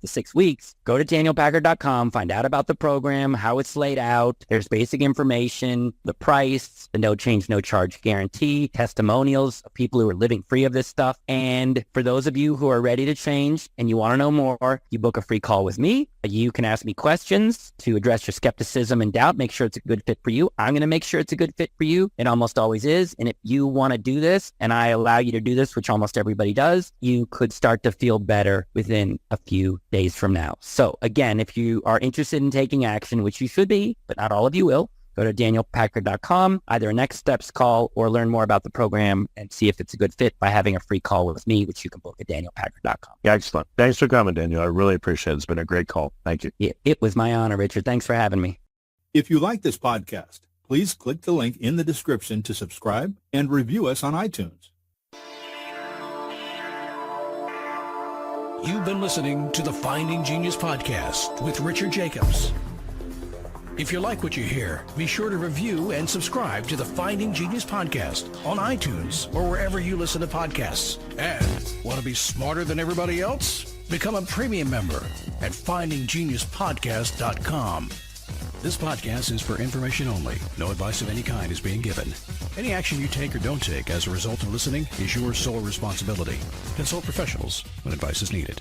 Speaker 5: 6 weeks, go to danielpackard.com, find out about the program, how it's laid out. There's basic information, the price, the no change, no charge guarantee, testimonials of people who are living free of this stuff. And for those of you who are ready to change and you want to know more, you book a free call with me. You can ask me questions to address your skepticism and doubt, make sure it's a good fit for you. I'm going to make sure it's a good fit for you. It almost always is. And if you want to do this and I allow you to do this, which almost everybody does, you could start to feel better within a few days from now. So again, if you are interested in taking action, which you should be, but not all of you will, go to danielpackard.com, either a next steps call or learn more about the program and see if it's a good fit by having a free call with me, which you can book at danielpackard.com.
Speaker 4: Yeah, excellent. Thanks for coming, Daniel. I really appreciate it. It's been a great call. Thank you.
Speaker 5: It was my honor, Richard. Thanks for having me.
Speaker 6: If you like this podcast, please click the link in the description to subscribe and review us on iTunes.
Speaker 2: You've been listening to the Finding Genius podcast with Richard Jacobs. If you like what you hear, be sure to review and subscribe to the Finding Genius podcast on iTunes or wherever you listen to podcasts. And want to be smarter than everybody else? Become a premium member at findinggeniuspodcast.com. This podcast is for information only. No advice of any kind is being given. Any action you take or don't take as a result of listening is your sole responsibility. Consult professionals when advice is needed.